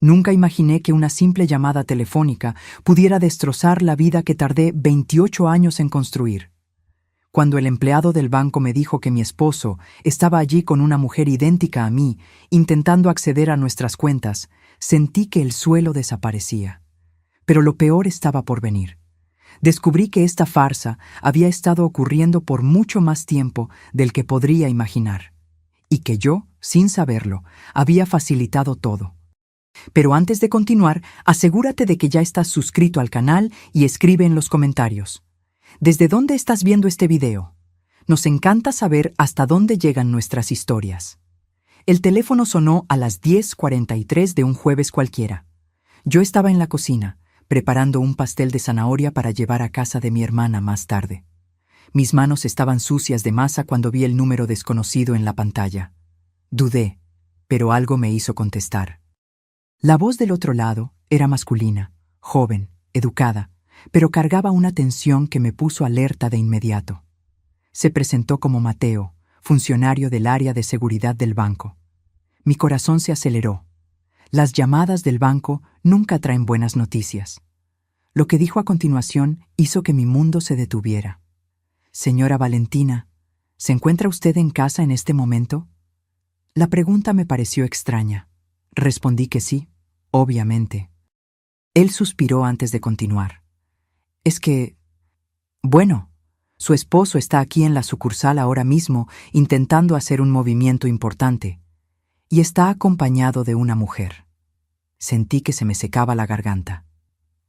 Nunca imaginé que una simple llamada telefónica pudiera destrozar la vida que tardé 28 años en construir. Cuando el empleado del banco me dijo que mi esposo estaba allí con una mujer idéntica a mí, intentando acceder a nuestras cuentas, sentí que el suelo desaparecía. Pero lo peor estaba por venir. Descubrí que esta farsa había estado ocurriendo por mucho más tiempo del que podría imaginar, y que yo, sin saberlo, había facilitado todo. Pero antes de continuar, asegúrate de que ya estás suscrito al canal y escribe en los comentarios. ¿Desde dónde estás viendo este video? Nos encanta saber hasta dónde llegan nuestras historias. El teléfono sonó a las 10:43 de un jueves cualquiera. Yo estaba en la cocina, preparando un pastel de zanahoria para llevar a casa de mi hermana más tarde. Mis manos estaban sucias de masa cuando vi el número desconocido en la pantalla. Dudé, pero algo me hizo contestar. La voz del otro lado era masculina, joven, educada, pero cargaba una tensión que me puso alerta de inmediato. Se presentó como Mateo, funcionario del área de seguridad del banco. Mi corazón se aceleró. Las llamadas del banco nunca traen buenas noticias. Lo que dijo a continuación hizo que mi mundo se detuviera. Señora Valentina, ¿se encuentra usted en casa en este momento? La pregunta me pareció extraña. Respondí que sí, obviamente. Él suspiró antes de continuar. Es que... Bueno, su esposo está aquí en la sucursal ahora mismo intentando hacer un movimiento importante, y está acompañado de una mujer. Sentí que se me secaba la garganta.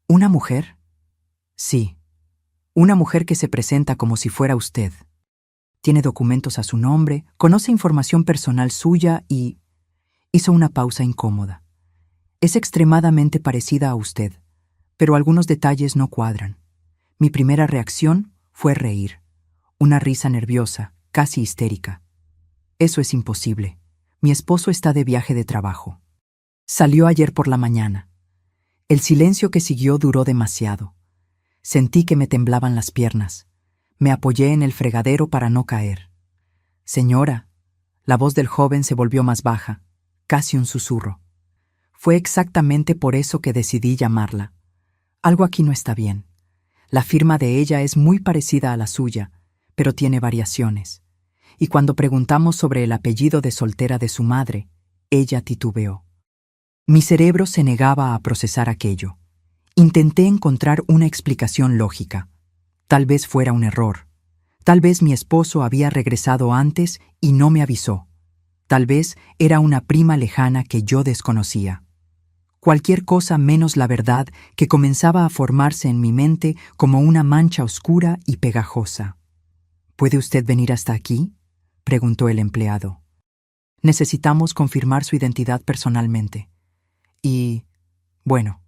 ¿Una mujer? Sí, una mujer que se presenta como si fuera usted. Tiene documentos a su nombre, conoce información personal suya y... Hizo una pausa incómoda. Es extremadamente parecida a usted, pero algunos detalles no cuadran. Mi primera reacción fue reír. Una risa nerviosa, casi histérica. Eso es imposible. Mi esposo está de viaje de trabajo. Salió ayer por la mañana. El silencio que siguió duró demasiado. Sentí que me temblaban las piernas. Me apoyé en el fregadero para no caer. Señora, la voz del joven se volvió más baja, casi un susurro. Fue exactamente por eso que decidí llamarla. Algo aquí no está bien. La firma de ella es muy parecida a la suya, pero tiene variaciones. Y cuando preguntamos sobre el apellido de soltera de su madre, ella titubeó. Mi cerebro se negaba a procesar aquello. Intenté encontrar una explicación lógica. Tal vez fuera un error. Tal vez mi esposo había regresado antes y no me avisó. Tal vez era una prima lejana que yo desconocía. Cualquier cosa menos la verdad que comenzaba a formarse en mi mente como una mancha oscura y pegajosa. ¿Puede usted venir hasta aquí?, preguntó el empleado. Necesitamos confirmar su identidad personalmente. Y, bueno,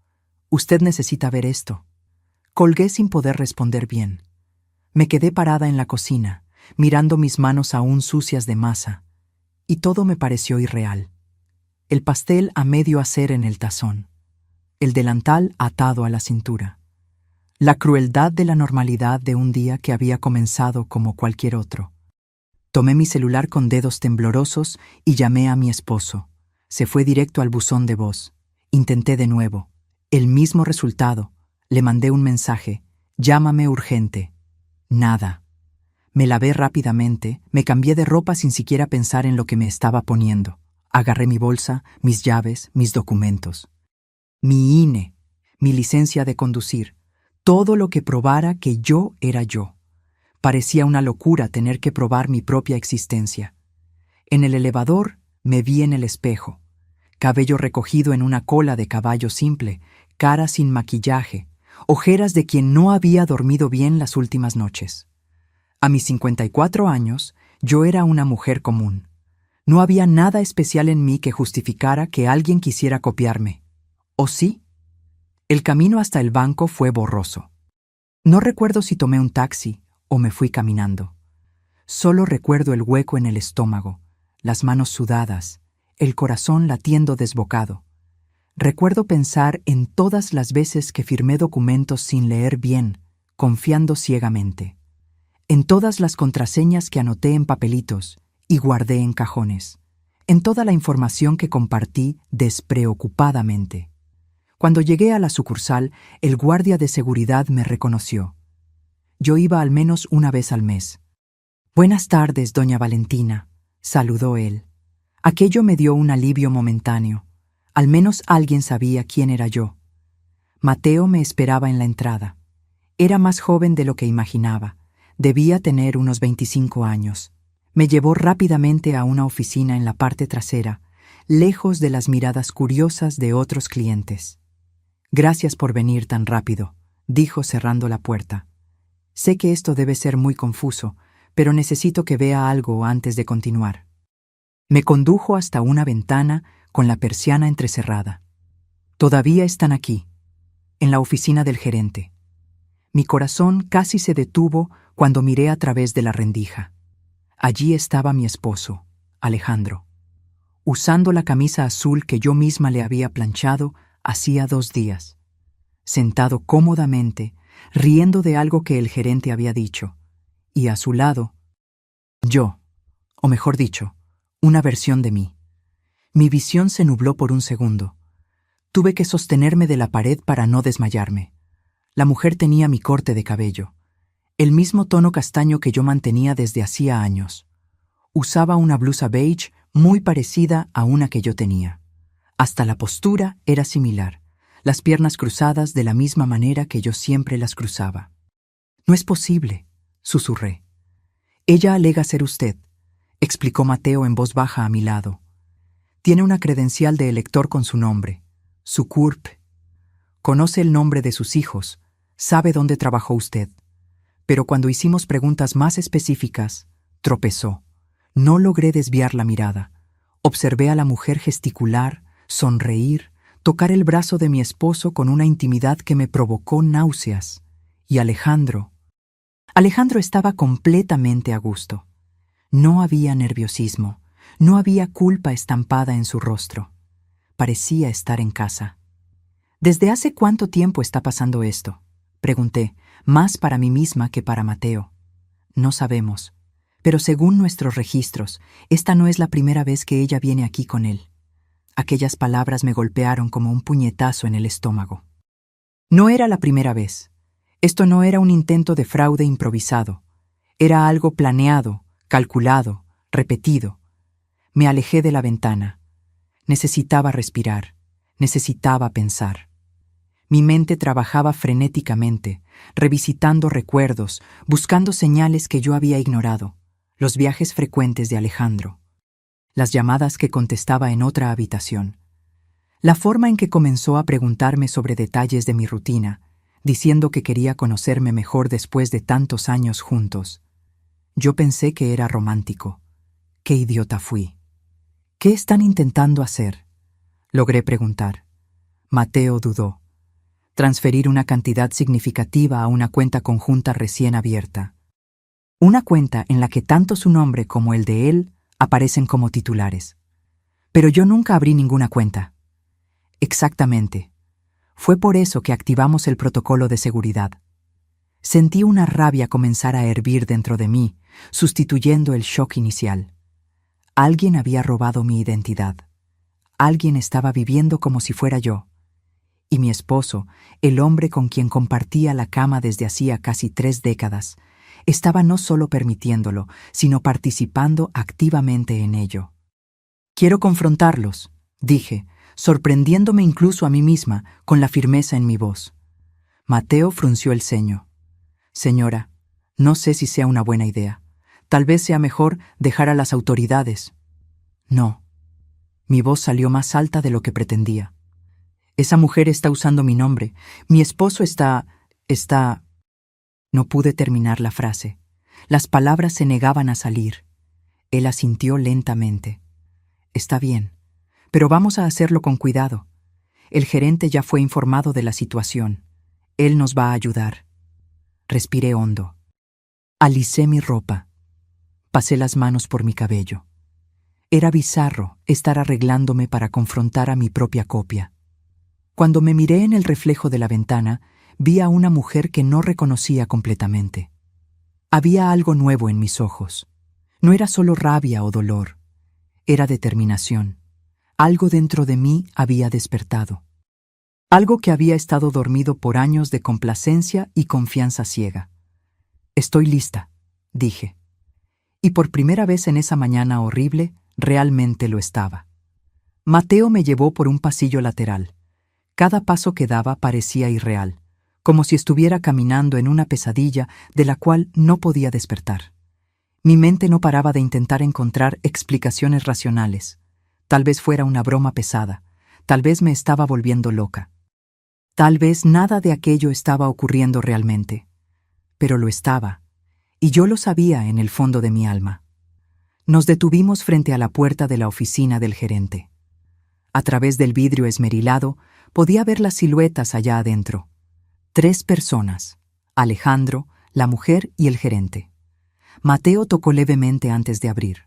usted necesita ver esto. Colgué sin poder responder bien. Me quedé parada en la cocina, mirando mis manos aún sucias de masa, y todo me pareció irreal. El pastel a medio hacer en el tazón. El delantal atado a la cintura. La crueldad de la normalidad de un día que había comenzado como cualquier otro. Tomé mi celular con dedos temblorosos y llamé a mi esposo. Se fue directo al buzón de voz. Intenté de nuevo. El mismo resultado. Le mandé un mensaje. Llámame urgente. Nada. Me lavé rápidamente, me cambié de ropa sin siquiera pensar en lo que me estaba poniendo. Agarré mi bolsa, mis llaves, mis documentos. Mi INE, mi licencia de conducir. Todo lo que probara que yo era yo. Parecía una locura tener que probar mi propia existencia. En el elevador me vi en el espejo. Cabello recogido en una cola de caballo simple, cara sin maquillaje, ojeras de quien no había dormido bien las últimas noches. A mis 54 años, yo era una mujer común. No había nada especial en mí que justificara que alguien quisiera copiarme. ¿O sí? El camino hasta el banco fue borroso. No recuerdo si tomé un taxi o me fui caminando. Solo recuerdo el hueco en el estómago, las manos sudadas, el corazón latiendo desbocado. Recuerdo pensar en todas las veces que firmé documentos sin leer bien, confiando ciegamente. En todas las contraseñas que anoté en papelitos y guardé en cajones. en toda la información que compartí despreocupadamente. Cuando llegué a la sucursal, el guardia de seguridad me reconoció. Yo iba al menos una vez al mes. «Buenas tardes, doña Valentina», saludó él. Aquello me dio un alivio momentáneo. Al menos alguien sabía quién era yo. Mateo me esperaba en la entrada. Era más joven de lo que imaginaba. Debía tener unos 25 años. Me llevó rápidamente a una oficina en la parte trasera, lejos de las miradas curiosas de otros clientes. «Gracias por venir tan rápido», dijo cerrando la puerta. «Sé que esto debe ser muy confuso, pero necesito que vea algo antes de continuar». Me condujo hasta una ventana con la persiana entrecerrada. «Todavía están aquí, en la oficina del gerente». Mi corazón casi se detuvo cuando miré a través de la rendija. Allí estaba mi esposo, Alejandro, usando la camisa azul que yo misma le había planchado hacía 2 días, sentado cómodamente, riendo de algo que el gerente había dicho, y a su lado, yo, o mejor dicho, una versión de mí. Mi visión se nubló por un segundo. Tuve que sostenerme de la pared para no desmayarme. La mujer tenía mi corte de cabello, el mismo tono castaño que yo mantenía desde hacía años. Usaba una blusa beige muy parecida a una que yo tenía. Hasta la postura era similar, las piernas cruzadas de la misma manera que yo siempre las cruzaba. «No es posible», susurré. «Ella alega ser usted», explicó Mateo en voz baja a mi lado. «Tiene una credencial de elector con su nombre, su CURP. Conoce el nombre de sus hijos, sabe dónde trabajó usted». Pero cuando hicimos preguntas más específicas, tropezó. No logré desviar la mirada. Observé a la mujer gesticular, sonreír, tocar el brazo de mi esposo con una intimidad que me provocó náuseas. Y Alejandro estaba completamente a gusto. No había nerviosismo, no había culpa estampada en su rostro. Parecía estar en casa. «¿Desde hace cuánto tiempo está pasando esto?», pregunté, más para mí misma que para Mateo. «No sabemos, pero según nuestros registros, esta no es la primera vez que ella viene aquí con él». Aquellas palabras me golpearon como un puñetazo en el estómago. No era la primera vez. Esto no era un intento de fraude improvisado. Era algo planeado, calculado, repetido. Me alejé de la ventana. Necesitaba respirar. Necesitaba pensar. Mi mente trabajaba frenéticamente, revisitando recuerdos, buscando señales que yo había ignorado, los viajes frecuentes de Alejandro, las llamadas que contestaba en otra habitación, la forma en que comenzó a preguntarme sobre detalles de mi rutina, diciendo que quería conocerme mejor después de tantos años juntos. Yo pensé que era romántico. ¡Qué idiota fui! «¿Qué están intentando hacer?», logré preguntar. Mateo dudó. «Transferir una cantidad significativa a una cuenta conjunta recién abierta. Una cuenta en la que tanto su nombre como el de él aparecen como titulares. Pero yo nunca abrí ninguna cuenta». «Exactamente. Fue por eso que activamos el protocolo de seguridad». Sentí una rabia comenzar a hervir dentro de mí, sustituyendo el shock inicial. Alguien había robado mi identidad. Alguien estaba viviendo como si fuera yo. Y mi esposo, el hombre con quien compartía la cama desde hacía casi 3 décadas, estaba no solo permitiéndolo, sino participando activamente en ello. «Quiero confrontarlos», dije, sorprendiéndome incluso a mí misma con la firmeza en mi voz. Mateo frunció el ceño. «Señora, no sé si sea una buena idea. Tal vez sea mejor dejar a las autoridades». «No». Mi voz salió más alta de lo que pretendía. «Esa mujer está usando mi nombre. Mi esposo está... No pude terminar la frase. Las palabras se negaban a salir. Él asintió lentamente. «Está bien, pero vamos a hacerlo con cuidado. El gerente ya fue informado de la situación. Él nos va a ayudar». Respiré hondo. Alicé mi ropa. Pasé las manos por mi cabello. Era bizarro estar arreglándome para confrontar a mi propia copia. Cuando me miré en el reflejo de la ventana, vi a una mujer que no reconocía completamente. Había algo nuevo en mis ojos. No era solo rabia o dolor. era determinación. Algo dentro de mí había despertado. Algo que había estado dormido por años de complacencia y confianza ciega. «Estoy lista», dije. Y por primera vez en esa mañana horrible, realmente lo estaba. Mateo me llevó por un pasillo lateral. Cada paso que daba parecía irreal, como si estuviera caminando en una pesadilla de la cual no podía despertar. Mi mente no paraba de intentar encontrar explicaciones racionales. Tal vez fuera una broma pesada, tal vez me estaba volviendo loca. Tal vez nada de aquello estaba ocurriendo realmente, pero lo estaba, y yo lo sabía en el fondo de mi alma. Nos detuvimos frente a la puerta de la oficina del gerente. A través del vidrio esmerilado podía ver las siluetas allá adentro. 3 personas: Alejandro, la mujer y el gerente. Mateo tocó levemente antes de abrir.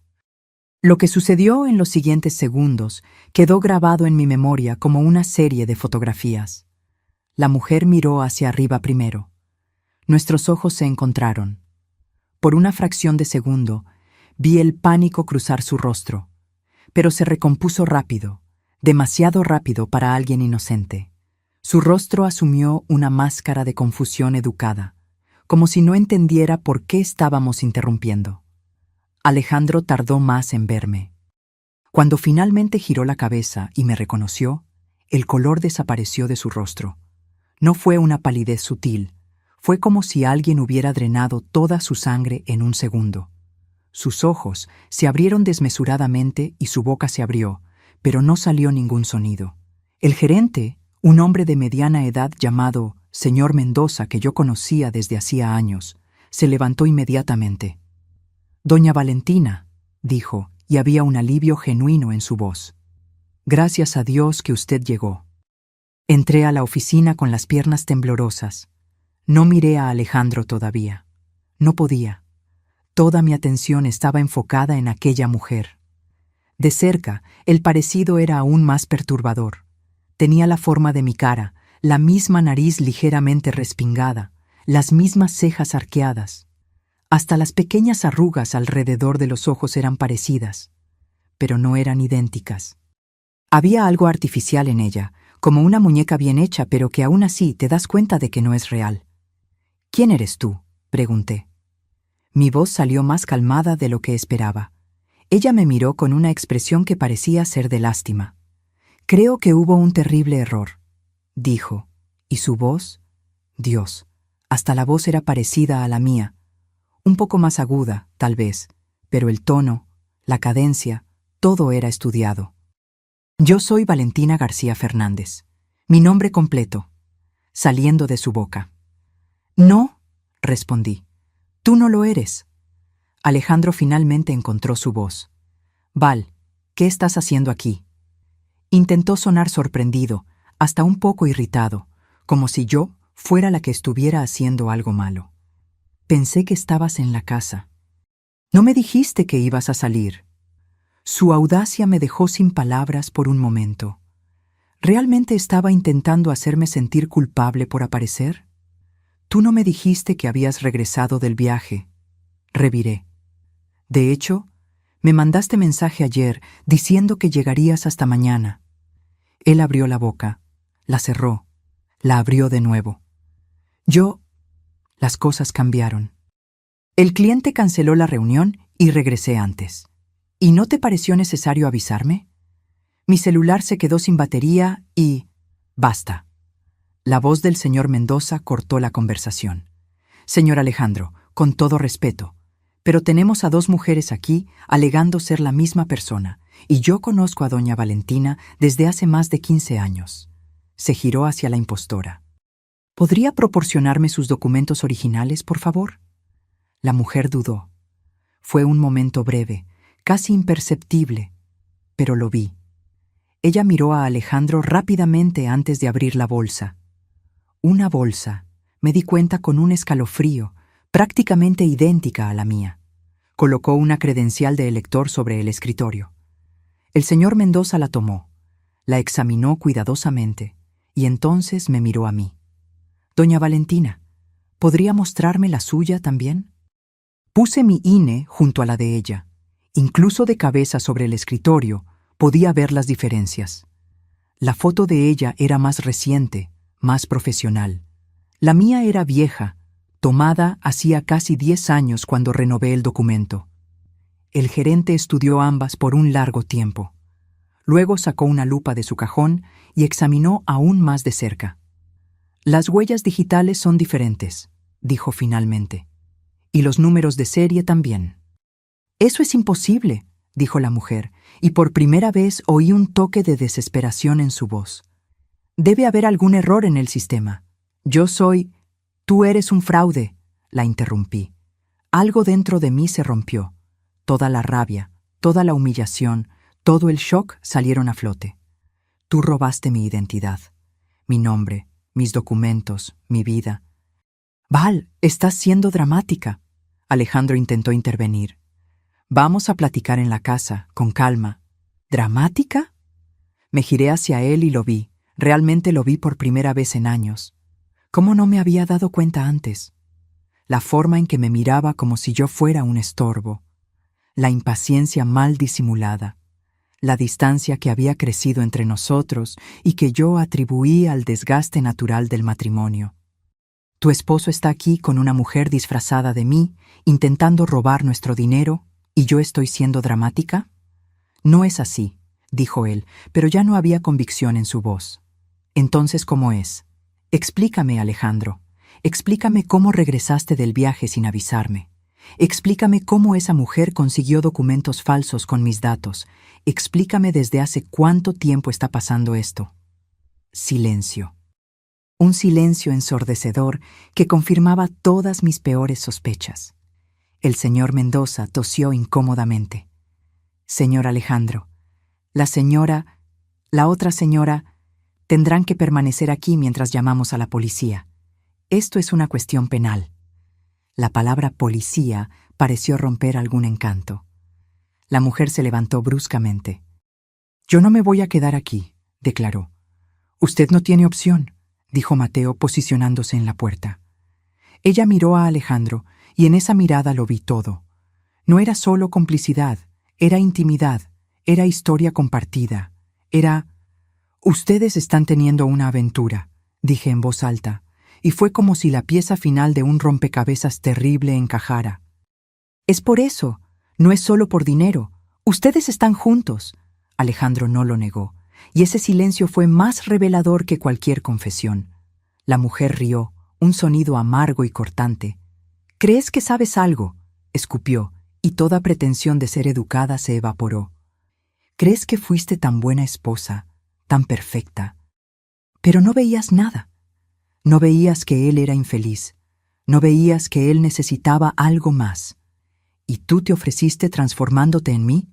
Lo que sucedió en los siguientes segundos quedó grabado en mi memoria como una serie de fotografías. La mujer miró hacia arriba primero. Nuestros ojos se encontraron. Por una fracción de segundo, vi el pánico cruzar su rostro, pero se recompuso rápido, demasiado rápido para alguien inocente. Su rostro asumió una máscara de confusión educada, como si no entendiera por qué estábamos interrumpiendo. Alejandro tardó más en verme. Cuando finalmente giró la cabeza y me reconoció, el color desapareció de su rostro. No fue una palidez sutil, fue como si alguien hubiera drenado toda su sangre en un segundo. Sus ojos se abrieron desmesuradamente y su boca se abrió, pero no salió ningún sonido. El gerente, un hombre de mediana edad llamado señor Mendoza, que yo conocía desde hacía años, se levantó inmediatamente. «Doña Valentina», dijo, y había un alivio genuino en su voz. «Gracias a Dios que usted llegó». Entré a la oficina con las piernas temblorosas. No miré a Alejandro todavía. No podía. Toda mi atención estaba enfocada en aquella mujer. De cerca, el parecido era aún más perturbador. Tenía la forma de mi cara, la misma nariz ligeramente respingada, las mismas cejas arqueadas. Hasta las pequeñas arrugas alrededor de los ojos eran parecidas, pero no eran idénticas. Había algo artificial en ella, como una muñeca bien hecha, pero que aún así te das cuenta de que no es real. «¿Quién eres tú?», pregunté. Mi voz salió más calmada de lo que esperaba. Ella me miró con una expresión que parecía ser de lástima. «Creo que hubo un terrible error», dijo, y su voz, Dios, hasta la voz era parecida a la mía, un poco más aguda, tal vez, pero el tono, la cadencia, todo era estudiado. «Yo soy Valentina García Fernández, mi nombre completo», saliendo de su boca. «No», respondí, «tú no lo eres». Alejandro finalmente encontró su voz. «Val, ¿qué estás haciendo aquí?». Intentó sonar sorprendido, hasta un poco irritado, como si yo fuera la que estuviera haciendo algo malo. «Pensé que estabas en la casa». «¿No me dijiste que ibas a salir?». Su audacia me dejó sin palabras por un momento. ¿Realmente estaba intentando hacerme sentir culpable por aparecer? «Tú no me dijiste que habías regresado del viaje», reviré. «De hecho, me mandaste mensaje ayer diciendo que llegarías hasta mañana». Él abrió la boca, la cerró, la abrió de nuevo. Las cosas cambiaron. El cliente canceló la reunión y regresé antes. ¿Y no te pareció necesario avisarme? Mi celular se quedó sin batería y... Basta. La voz del señor Mendoza cortó la conversación. «Señor Alejandro, con todo respeto, pero tenemos a 2 mujeres aquí alegando ser la misma persona, y yo conozco a doña Valentina desde hace más de 15 años». Se giró hacia la impostora. «¿Podría proporcionarme sus documentos originales, por favor?». La mujer dudó. Fue un momento breve, casi imperceptible, pero lo vi. Ella miró a Alejandro rápidamente antes de abrir la bolsa. Una bolsa, me di cuenta con un escalofrío, prácticamente idéntica a la mía. Colocó una credencial de elector sobre el escritorio. El señor Mendoza la tomó, la examinó cuidadosamente y entonces me miró a mí. «Doña Valentina, ¿podría mostrarme la suya también?». Puse mi INE junto a la de ella Incluso de cabeza sobre el escritorio, podía ver las diferencias. La foto de ella era más reciente, más profesional. La mía era vieja, tomada hacía casi 10 años cuando renové el documento. El gerente estudió ambas por un largo tiempo. Luego sacó una lupa de su cajón y examinó aún más de cerca. Las huellas digitales son diferentes, dijo finalmente. Y los números de serie también. Eso es imposible, dijo la mujer, y por primera vez oí un toque de desesperación en su voz. Debe haber algún error en el sistema. Tú eres un fraude, la interrumpí. Algo dentro de mí se rompió. Toda la rabia, toda la humillación, todo el shock salieron a flote. Tú robaste mi identidad, mi nombre, mis documentos, mi vida. Val, estás siendo dramática. Alejandro intentó intervenir. Vamos a platicar en la casa, con calma. ¿Dramática? Me giré hacia él y lo vi. Realmente lo vi por primera vez en años. ¿Cómo no me había dado cuenta antes? La forma en que me miraba como si yo fuera un estorbo. La impaciencia mal disimulada. La distancia que había crecido entre nosotros y que yo atribuí al desgaste natural del matrimonio. Tu esposo está aquí con una mujer disfrazada de mí, intentando robar nuestro dinero, ¿y yo estoy siendo dramática? No es así, dijo él, pero ya no había convicción en su voz. Entonces, ¿cómo es? Explícame, Alejandro. Explícame cómo regresaste del viaje sin avisarme. Explícame cómo esa mujer consiguió documentos falsos con mis datos. Explícame desde hace cuánto tiempo está pasando esto. Silencio. Un silencio ensordecedor que confirmaba todas mis peores sospechas. El señor Mendoza tosió incómodamente. Señor Alejandro, la otra señora, tendrán que permanecer aquí mientras llamamos a la policía. Esto es una cuestión penal. La palabra policía pareció romper algún encanto. La mujer se levantó bruscamente. Yo no me voy a quedar aquí, declaró. Usted no tiene opción, dijo Mateo posicionándose en la puerta. Ella miró a Alejandro y en esa mirada lo vi todo. No era solo complicidad, era intimidad, era historia compartida, era... Ustedes están teniendo una aventura, dije en voz alta, y fue como si la pieza final de un rompecabezas terrible encajara. Es por eso, no es solo por dinero, ustedes están juntos. Alejandro no lo negó, y ese silencio fue más revelador que cualquier confesión. La mujer rió, un sonido amargo y cortante. ¿Crees que sabes algo?, escupió, y toda pretensión de ser educada se evaporó. ¿Crees que fuiste tan buena esposa, tan perfecta? Pero no veías nada. No veías que él era infeliz. No veías que él necesitaba algo más. ¿Y tú te ofreciste transformándote en mí?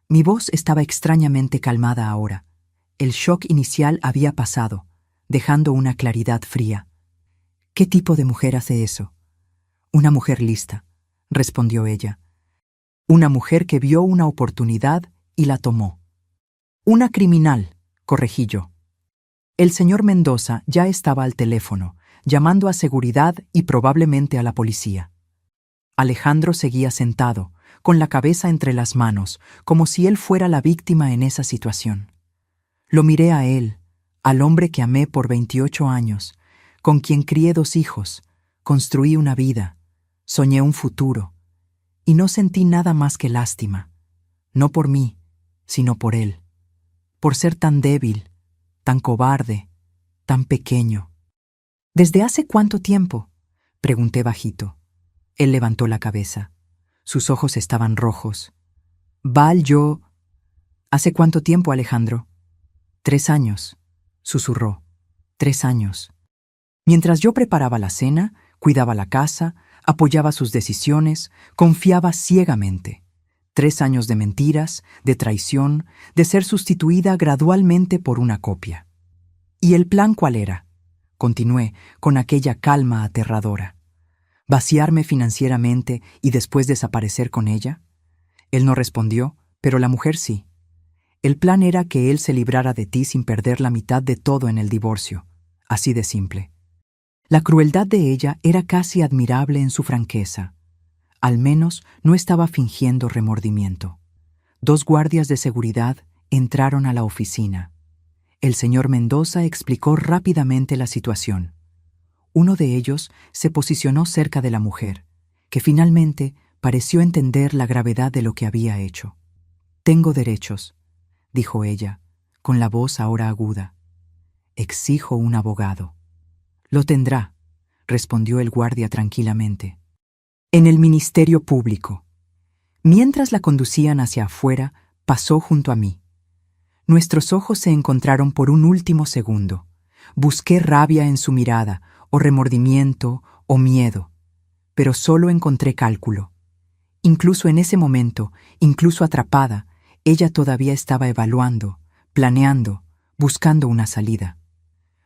Mi voz estaba extrañamente calmada ahora. El shock inicial había pasado, dejando una claridad fría. ¿Qué tipo de mujer hace eso? Una mujer lista, respondió ella. Una mujer que vio una oportunidad y la tomó. Una criminal, corregí yo. El señor Mendoza ya estaba al teléfono, llamando a seguridad y probablemente a la policía. Alejandro seguía sentado, con la cabeza entre las manos, como si él fuera la víctima en esa situación. Lo miré a él, al hombre que amé por 28 años, con quien crié 2 hijos, construí una vida, soñé un futuro, y no sentí nada más que lástima, no por mí, sino por él, por ser tan débil, tan cobarde, tan pequeño. ¿Desde hace cuánto tiempo?, pregunté bajito. Él levantó la cabeza. Sus ojos estaban rojos. ¿Hace cuánto tiempo, Alejandro? 3 años, susurró. 3 años. Mientras yo preparaba la cena, cuidaba la casa, apoyaba sus decisiones, confiaba ciegamente. 3 años de mentiras, de traición, de ser sustituida gradualmente por una copia. ¿Y el plan cuál era? Continué, con aquella calma aterradora. ¿Vaciarme financieramente y después desaparecer con ella? Él no respondió, pero la mujer sí. El plan era que él se librara de ti sin perder la mitad de todo en el divorcio. Así de simple. La crueldad de ella era casi admirable en su franqueza. Al menos no estaba fingiendo remordimiento. 2 guardias de seguridad entraron a la oficina. El señor Mendoza explicó rápidamente la situación. Uno de ellos se posicionó cerca de la mujer, que finalmente pareció entender la gravedad de lo que había hecho. «Tengo derechos», dijo ella, con la voz ahora aguda. «Exijo un abogado». «Lo tendrá», respondió el guardia tranquilamente. En el Ministerio Público. Mientras la conducían hacia afuera, pasó junto a mí. Nuestros ojos se encontraron por un último segundo. Busqué rabia en su mirada, o remordimiento, o miedo, pero solo encontré cálculo. Incluso en ese momento, incluso atrapada, ella todavía estaba evaluando, planeando, buscando una salida.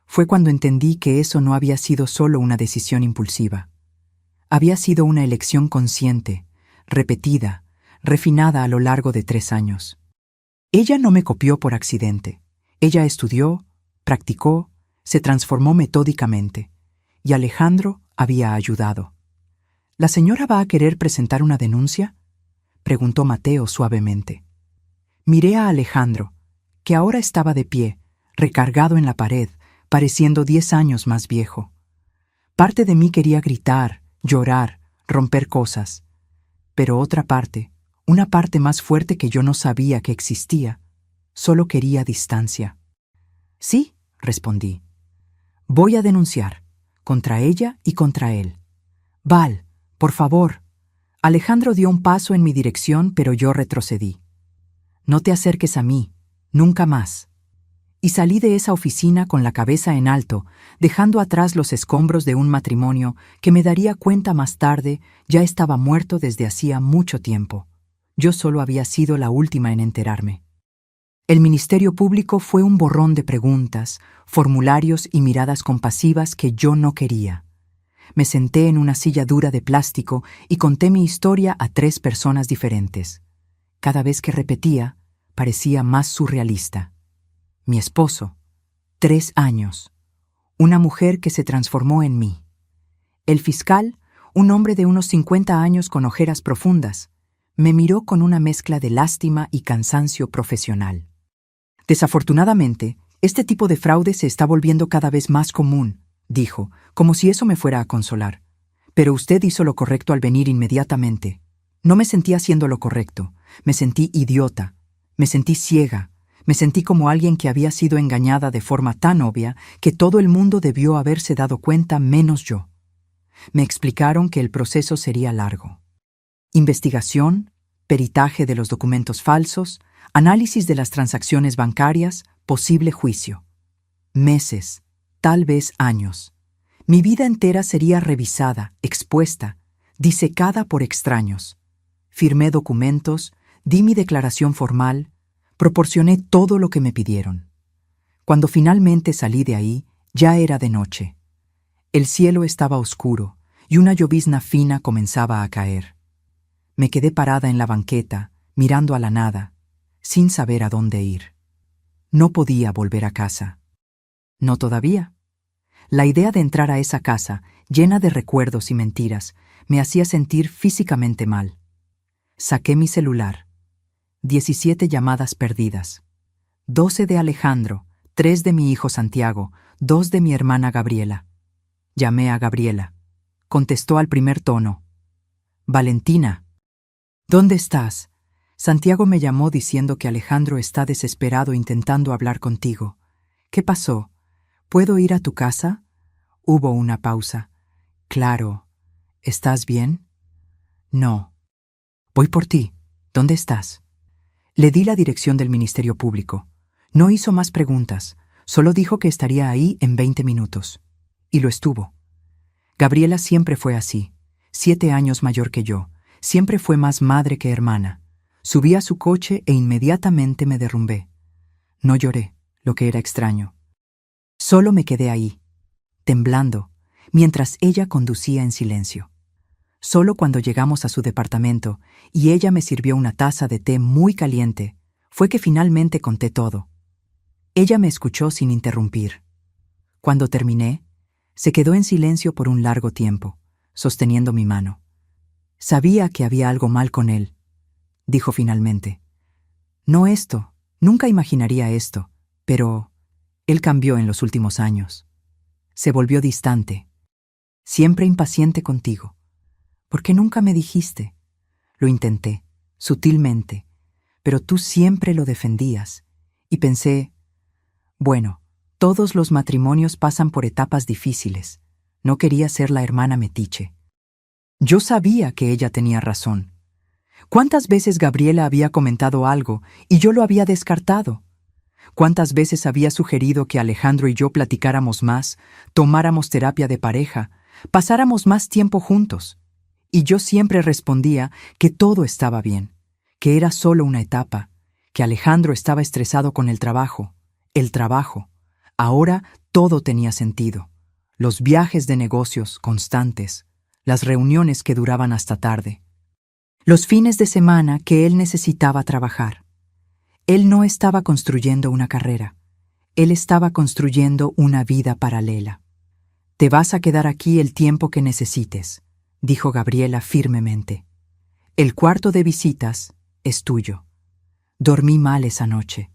Fue cuando entendí que eso no había sido solo una decisión impulsiva. Había sido una elección consciente, repetida, refinada a lo largo de 3 años. Ella no me copió por accidente. Ella estudió, practicó, se transformó metódicamente, y Alejandro había ayudado. ¿La señora va a querer presentar una denuncia?, preguntó Mateo suavemente. Miré a Alejandro, que ahora estaba de pie, recargado en la pared, pareciendo 10 años más viejo. Parte de mí quería gritar, llorar, romper cosas, pero otra parte, una parte más fuerte que yo no sabía que existía, solo quería distancia. «Sí», respondí. «Voy a denunciar, contra ella y contra él». «Val, por favor». Alejandro dio un paso en mi dirección, pero yo retrocedí. «No te acerques a mí, nunca más». Y salí de esa oficina con la cabeza en alto, dejando atrás los escombros de un matrimonio que me daría cuenta más tarde ya estaba muerto desde hacía mucho tiempo. Yo solo había sido la última en enterarme. El Ministerio Público fue un borrón de preguntas, formularios y miradas compasivas que yo no quería. Me senté en una silla dura de plástico y conté mi historia a 3 personas diferentes. Cada vez que repetía, parecía más surrealista. Mi esposo, 3 años. Una mujer que se transformó en mí. El fiscal, un hombre de unos 50 años con ojeras profundas, me miró con una mezcla de lástima y cansancio profesional. «Desafortunadamente, este tipo de fraude se está volviendo cada vez más común», dijo, como si eso me fuera a consolar. «Pero usted hizo lo correcto al venir inmediatamente». No me sentí haciendo lo correcto, me sentí idiota, me sentí ciega, me sentí como alguien que había sido engañada de forma tan obvia que todo el mundo debió haberse dado cuenta menos yo. Me explicaron que el proceso sería largo. Investigación, peritaje de los documentos falsos, análisis de las transacciones bancarias, posible juicio. Meses, tal vez años. Mi vida entera sería revisada, expuesta, disecada por extraños. Firmé documentos, di mi declaración formal, proporcioné todo lo que me pidieron. Cuando finalmente salí de ahí, ya era de noche. El cielo estaba oscuro y una llovizna fina comenzaba a caer. Me quedé parada en la banqueta, mirando a la nada, sin saber a dónde ir. No podía volver a casa. No todavía. La idea de entrar a esa casa, llena de recuerdos y mentiras, me hacía sentir físicamente mal. Saqué mi celular. 17 llamadas perdidas. 12 de Alejandro, 3 de mi hijo Santiago, 2 de mi hermana Gabriela. Llamé a Gabriela. Contestó al primer tono. «Valentina». «¿Dónde estás?» Santiago me llamó diciendo que Alejandro está desesperado intentando hablar contigo. «¿Qué pasó? ¿Puedo ir a tu casa?» Hubo una pausa. «Claro. ¿Estás bien?» «No». «Voy por ti. ¿Dónde estás?» Le di la dirección del Ministerio Público. No hizo más preguntas, solo dijo que estaría ahí en 20 minutos. Y lo estuvo. Gabriela siempre fue así, 7 años mayor que yo, siempre fue más madre que hermana. Subí a su coche e inmediatamente me derrumbé. No lloré, lo que era extraño. Solo me quedé ahí, temblando, mientras ella conducía en silencio. Solo cuando llegamos a su departamento y ella me sirvió una taza de té muy caliente, fue que finalmente conté todo. Ella me escuchó sin interrumpir. Cuando terminé, se quedó en silencio por un largo tiempo, sosteniendo mi mano. Sabía que había algo mal con él, dijo finalmente. No esto, nunca imaginaría esto, pero él cambió en los últimos años. Se volvió distante, siempre impaciente contigo. ¿Por qué nunca me dijiste? Lo intenté, sutilmente, pero tú siempre lo defendías, y pensé, bueno, todos los matrimonios pasan por etapas difíciles. No quería ser la hermana metiche. Yo sabía que ella tenía razón. ¿Cuántas veces Gabriela había comentado algo y yo lo había descartado? ¿Cuántas veces había sugerido que Alejandro y yo platicáramos más, tomáramos terapia de pareja, pasáramos más tiempo juntos? Y yo siempre respondía que todo estaba bien, que era solo una etapa, que Alejandro estaba estresado con el trabajo. Ahora todo tenía sentido. Los viajes de negocios constantes, las reuniones que duraban hasta tarde. Los fines de semana que él necesitaba trabajar. Él no estaba construyendo una carrera. Él estaba construyendo una vida paralela. Te vas a quedar aquí el tiempo que necesites, dijo Gabriela firmemente. El cuarto de visitas es tuyo. Dormí mal esa noche.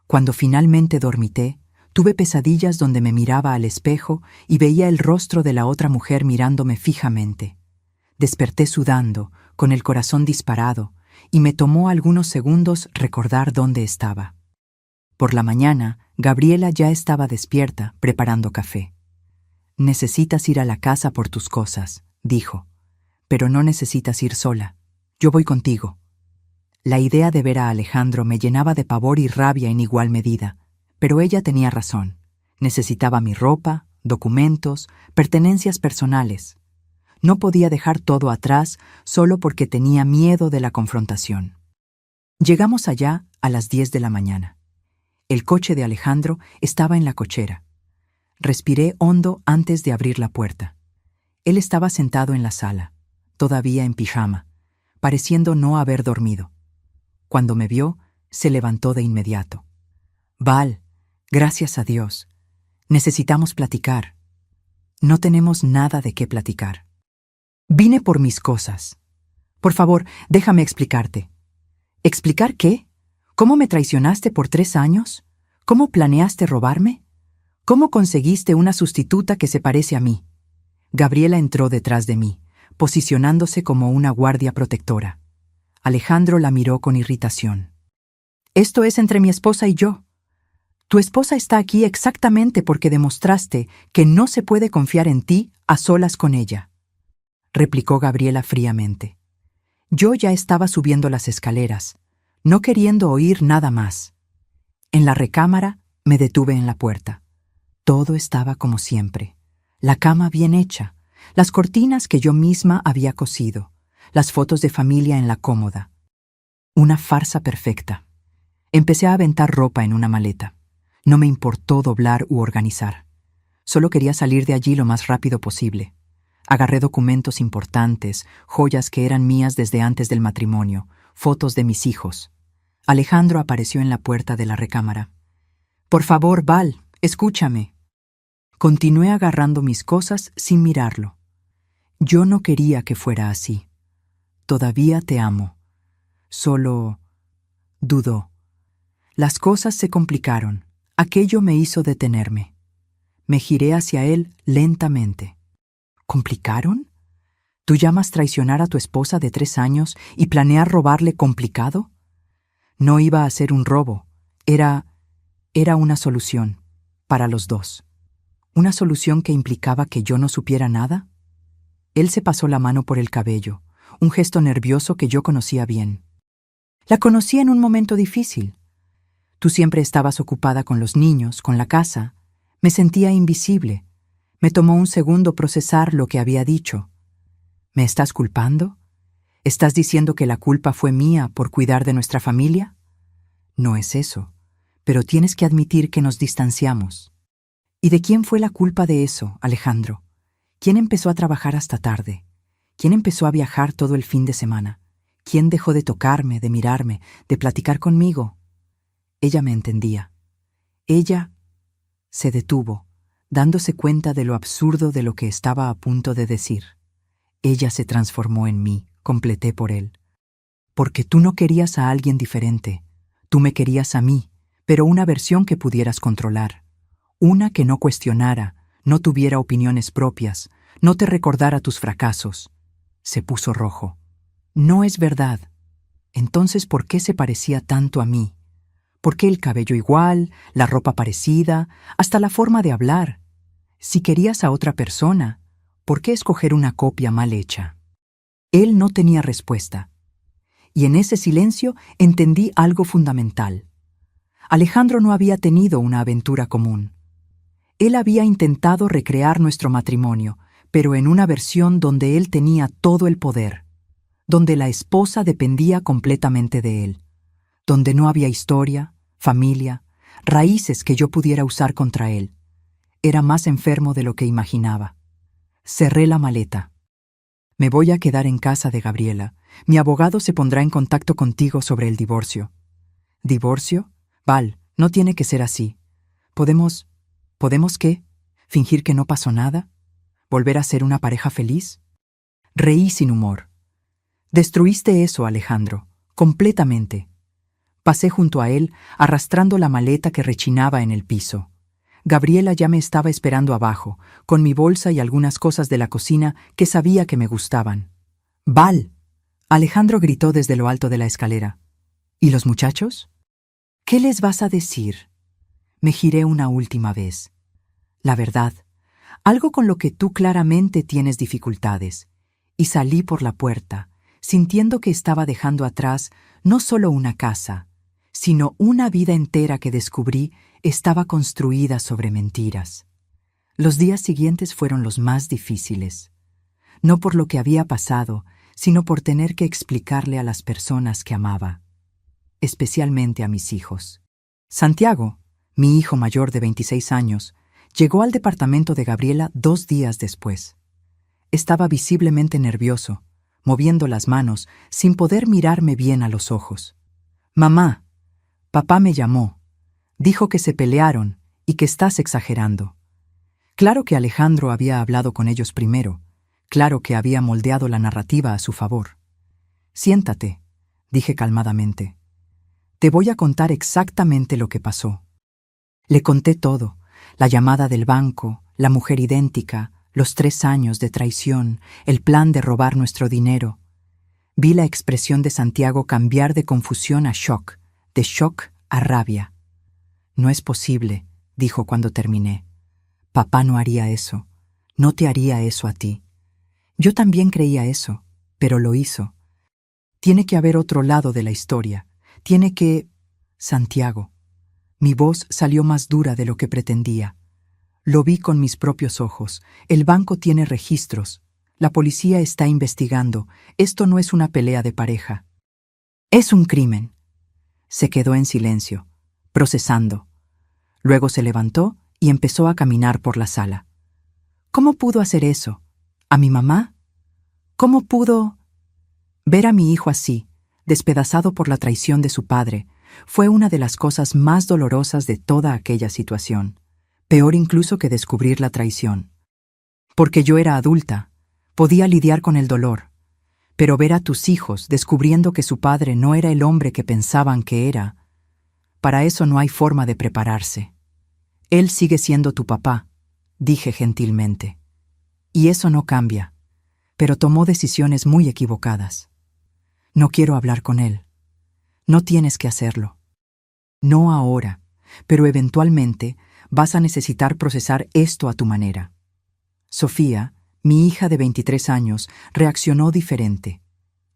Cuando finalmente dormité, tuve pesadillas donde me miraba al espejo y veía el rostro de la otra mujer mirándome fijamente. Desperté sudando, con el corazón disparado, y me tomó algunos segundos recordar dónde estaba. Por la mañana, Gabriela ya estaba despierta, preparando café. Necesitas ir a la casa por tus cosas, dijo, pero no necesitas ir sola. Yo voy contigo. La idea de ver a Alejandro me llenaba de pavor y rabia en igual medida, pero ella tenía razón. Necesitaba mi ropa, documentos, pertenencias personales. No podía dejar todo atrás solo porque tenía miedo de la confrontación. Llegamos allá a las 10 de la mañana. El coche de Alejandro estaba en la cochera. Respiré hondo antes de abrir la puerta. Él estaba sentado en la sala, todavía en pijama, pareciendo no haber dormido. Cuando me vio, se levantó de inmediato. Val, gracias a Dios. Necesitamos platicar. No tenemos nada de qué platicar. Vine por mis cosas. Por favor, déjame explicarte. ¿Explicar qué? ¿Cómo me traicionaste por 3 años? ¿Cómo planeaste robarme? ¿Cómo conseguiste una sustituta que se parece a mí? Gabriela entró detrás de mí, posicionándose como una guardia protectora. Alejandro la miró con irritación. Esto es entre mi esposa y yo. Tu esposa está aquí exactamente porque demostraste que no se puede confiar en ti a solas con ella, replicó Gabriela fríamente. Yo ya estaba subiendo las escaleras, no queriendo oír nada más. En la recámara me detuve en la puerta. Todo estaba como siempre. La cama bien hecha, las cortinas que yo misma había cosido, las fotos de familia en la cómoda. Una farsa perfecta. Empecé a aventar ropa en una maleta. No me importó doblar u organizar. Solo quería salir de allí lo más rápido posible. Agarré documentos importantes, joyas que eran mías desde antes del matrimonio, fotos de mis hijos. Alejandro apareció en la puerta de la recámara. Por favor, Val, escúchame. Continué agarrando mis cosas sin mirarlo. Yo no quería que fuera así. Todavía te amo. Solo dudó. Las cosas se complicaron. Aquello me hizo detenerme. Me giré hacia él lentamente. ¿Complicaron? ¿Tú llamas traicionar a tu esposa de 3 años y planear robarle complicado? No iba a ser un robo. Era una solución, para los dos. ¿Una solución que implicaba que yo no supiera nada? Él se pasó la mano por el cabello, un gesto nervioso que yo conocía bien. La conocí en un momento difícil. Tú siempre estabas ocupada con los niños, con la casa. Me sentía invisible. Me tomó un segundo procesar lo que había dicho. ¿Me estás culpando? ¿Estás diciendo que la culpa fue mía por cuidar de nuestra familia? No es eso, pero tienes que admitir que nos distanciamos. ¿Y de quién fue la culpa de eso, Alejandro? ¿Quién empezó a trabajar hasta tarde? ¿Quién empezó a viajar todo el fin de semana? ¿Quién dejó de tocarme, de mirarme, de platicar conmigo? Ella me entendía. Ella se detuvo, dándose cuenta de lo absurdo de lo que estaba a punto de decir. Ella se transformó en mí, completé por él. Porque tú no querías a alguien diferente. Tú me querías a mí, pero una versión que pudieras controlar. Una que no cuestionara, no tuviera opiniones propias, no te recordara tus fracasos. Se puso rojo. No es verdad. Entonces, ¿por qué se parecía tanto a mí? ¿Por qué el cabello igual, la ropa parecida, hasta la forma de hablar? Si querías a otra persona, ¿por qué escoger una copia mal hecha? Él no tenía respuesta. Y en ese silencio entendí algo fundamental. Alejandro no había tenido una aventura común. Él había intentado recrear nuestro matrimonio, pero en una versión donde él tenía todo el poder, donde la esposa dependía completamente de él, donde no había historia, familia, raíces que yo pudiera usar contra él. Era más enfermo de lo que imaginaba. Cerré la maleta. Me voy a quedar en casa de Gabriela. Mi abogado se pondrá en contacto contigo sobre el divorcio. ¿Divorcio? Val, no tiene que ser así. ¿Podemos qué? ¿Fingir que no pasó nada? ¿Volver a ser una pareja feliz? Reí sin humor. Destruiste eso, Alejandro, completamente. Pasé junto a él, arrastrando la maleta que rechinaba en el piso. Gabriela ya me estaba esperando abajo, con mi bolsa y algunas cosas de la cocina que sabía que me gustaban. ¡Val! Alejandro gritó desde lo alto de la escalera. ¿Y los muchachos? ¿Qué les vas a decir? Me giré una última vez. La verdad, algo con lo que tú claramente tienes dificultades. Y salí por la puerta, sintiendo que estaba dejando atrás no solo una casa, sino una vida entera que descubrí estaba construida sobre mentiras. Los días siguientes fueron los más difíciles, no por lo que había pasado, sino por tener que explicarle a las personas que amaba, especialmente a mis hijos. Santiago, mi hijo mayor de 26 años, llegó al departamento de Gabriela 2 días después. Estaba visiblemente nervioso, moviendo las manos, sin poder mirarme bien a los ojos. «Mamá, papá me llamó. Dijo que se pelearon y que estás exagerando». Claro que Alejandro había hablado con ellos primero. Claro que había moldeado la narrativa a su favor. «Siéntate», dije calmadamente. «Te voy a contar exactamente lo que pasó». Le conté todo, la llamada del banco, la mujer idéntica, los 3 años de traición, el plan de robar nuestro dinero. Vi la expresión de Santiago cambiar de confusión a shock, de shock a rabia. «No es posible», dijo cuando terminé. «Papá no haría eso. No te haría eso a ti». Yo también creía eso, pero lo hizo. Tiene que haber otro lado de la historia. Tiene que... Santiago. Mi voz salió más dura de lo que pretendía. Lo vi con mis propios ojos. El banco tiene registros. La policía está investigando. Esto no es una pelea de pareja. Es un crimen. Se quedó en silencio, procesando. Luego se levantó y empezó a caminar por la sala. ¿Cómo pudo hacer eso? ¿A mi mamá? ¿Cómo pudo...? Ver a mi hijo así, despedazado por la traición de su padre, fue una de las cosas más dolorosas de toda aquella situación, peor incluso que descubrir la traición. Porque yo era adulta, podía lidiar con el dolor, pero ver a tus hijos descubriendo que su padre no era el hombre que pensaban que era, para eso no hay forma de prepararse. Él sigue siendo tu papá, dije gentilmente. Y eso no cambia, pero tomó decisiones muy equivocadas. No quiero hablar con él. No tienes que hacerlo. No ahora, pero eventualmente vas a necesitar procesar esto a tu manera. Sofía, mi hija de 23 años, reaccionó diferente.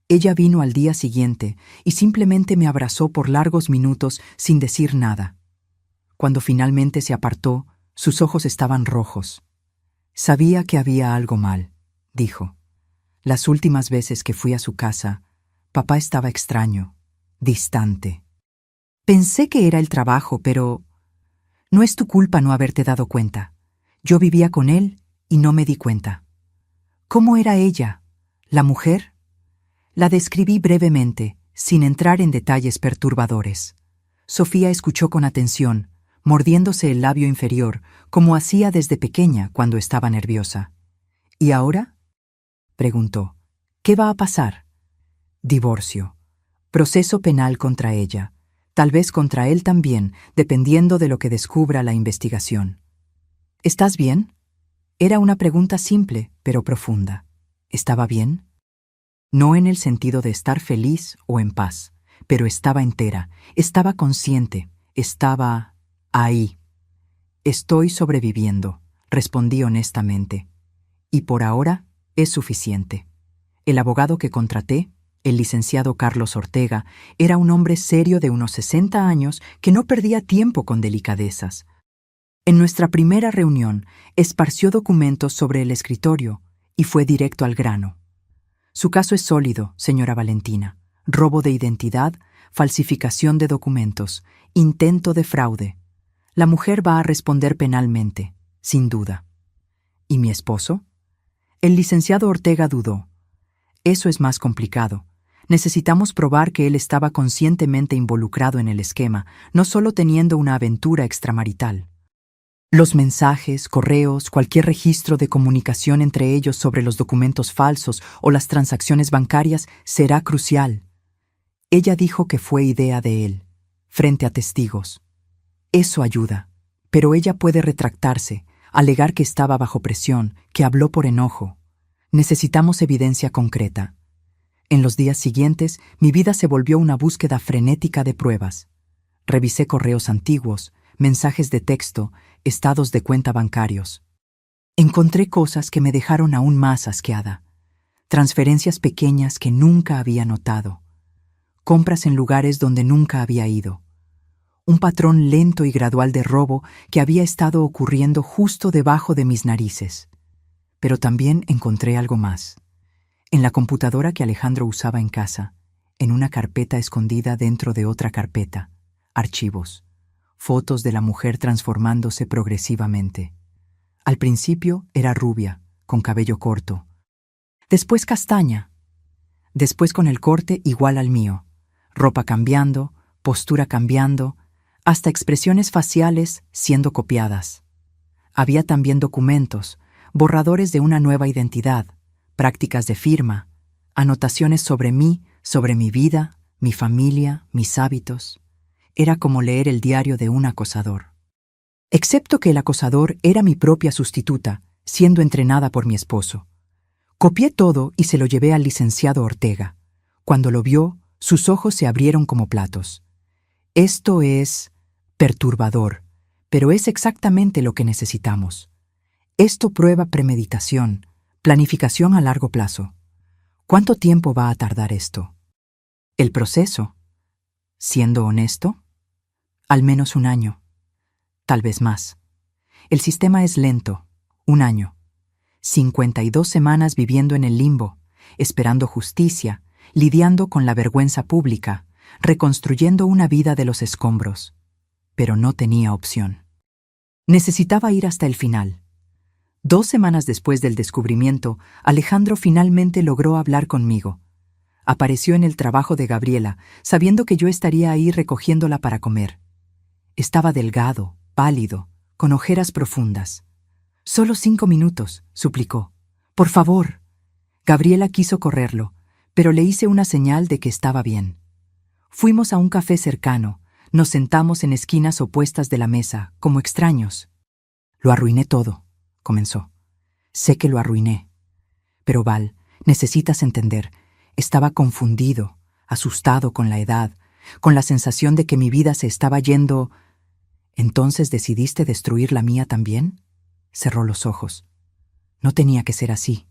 Ella vino al día siguiente y simplemente me abrazó por largos minutos sin decir nada. Cuando finalmente se apartó, sus ojos estaban rojos. «Sabía que había algo mal», dijo. «Las últimas veces que fui a su casa, papá estaba extraño, distante. Pensé que era el trabajo, pero... No es tu culpa no haberte dado cuenta. Yo vivía con él y no me di cuenta». «¿Cómo era ella? ¿La mujer?» La describí brevemente, sin entrar en detalles perturbadores. Sofía escuchó con atención, mordiéndose el labio inferior, como hacía desde pequeña cuando estaba nerviosa. «¿Y ahora?», preguntó. «¿Qué va a pasar? Divorcio. Proceso penal contra ella. Tal vez contra él también, dependiendo de lo que descubra la investigación. ¿Estás bien? Era una pregunta simple, pero profunda. ¿Estaba bien? No en el sentido de estar feliz o en paz, pero estaba entera, estaba consciente, estaba ahí. Estoy sobreviviendo, respondí honestamente. Y por ahora es suficiente. El abogado que contraté, el licenciado Carlos Ortega, era un hombre serio de unos 60 años que no perdía tiempo con delicadezas. En nuestra primera reunión, esparció documentos sobre el escritorio y fue directo al grano. Su caso es sólido, señora Valentina. Robo de identidad, falsificación de documentos, intento de fraude. La mujer va a responder penalmente, sin duda. ¿Y mi esposo? El licenciado Ortega dudó. Eso es más complicado. Necesitamos probar que él estaba conscientemente involucrado en el esquema, no solo teniendo una aventura extramarital. Los mensajes, correos, cualquier registro de comunicación entre ellos sobre los documentos falsos o las transacciones bancarias será crucial. Ella dijo que fue idea de él, frente a testigos. Eso ayuda, pero ella puede retractarse, alegar que estaba bajo presión, que habló por enojo. Necesitamos evidencia concreta. En los días siguientes, mi vida se volvió una búsqueda frenética de pruebas. Revisé correos antiguos, mensajes de texto, estados de cuenta bancarios. Encontré cosas que me dejaron aún más asqueada. Transferencias pequeñas que nunca había notado. Compras en lugares donde nunca había ido. Un patrón lento y gradual de robo que había estado ocurriendo justo debajo de mis narices. Pero también encontré algo más. En la computadora que Alejandro usaba en casa, en una carpeta escondida dentro de otra carpeta, archivos. Fotos de la mujer transformándose progresivamente. Al principio era rubia, con cabello corto. Después castaña. Después con el corte igual al mío. Ropa cambiando, postura cambiando, hasta expresiones faciales siendo copiadas. Había también documentos, borradores de una nueva identidad, prácticas de firma, anotaciones sobre mí, sobre mi vida, mi familia, mis hábitos. Era como leer el diario de un acosador. Excepto que el acosador era mi propia sustituta, siendo entrenada por mi esposo. Copié todo y se lo llevé al licenciado Ortega. Cuando lo vio, sus ojos se abrieron como platos. Esto es perturbador, pero es exactamente lo que necesitamos. Esto prueba premeditación, planificación a largo plazo. ¿Cuánto tiempo va a tardar esto? El proceso, siendo honesto, al menos 1 año, tal vez más. El sistema es lento, 1 año. 52 semanas viviendo en el limbo, esperando justicia, lidiando con la vergüenza pública, reconstruyendo una vida de los escombros. Pero no tenía opción. Necesitaba ir hasta el final. 2 semanas después del descubrimiento, Alejandro finalmente logró hablar conmigo. Apareció en el trabajo de Gabriela, sabiendo que yo estaría ahí recogiéndola para comer. Estaba delgado, pálido, con ojeras profundas. «Solo 5 minutos», suplicó. «Por favor». Gabriela quiso correrlo, pero le hice una señal de que estaba bien. Fuimos a un café cercano, nos sentamos en esquinas opuestas de la mesa, como extraños. «Lo arruiné todo», comenzó. «Sé que lo arruiné. Pero Val, necesitas entender, estaba confundido, asustado con la edad, con la sensación de que mi vida se estaba yendo. ¿Entonces decidiste destruir la mía también?». Cerró los ojos. No tenía que ser así.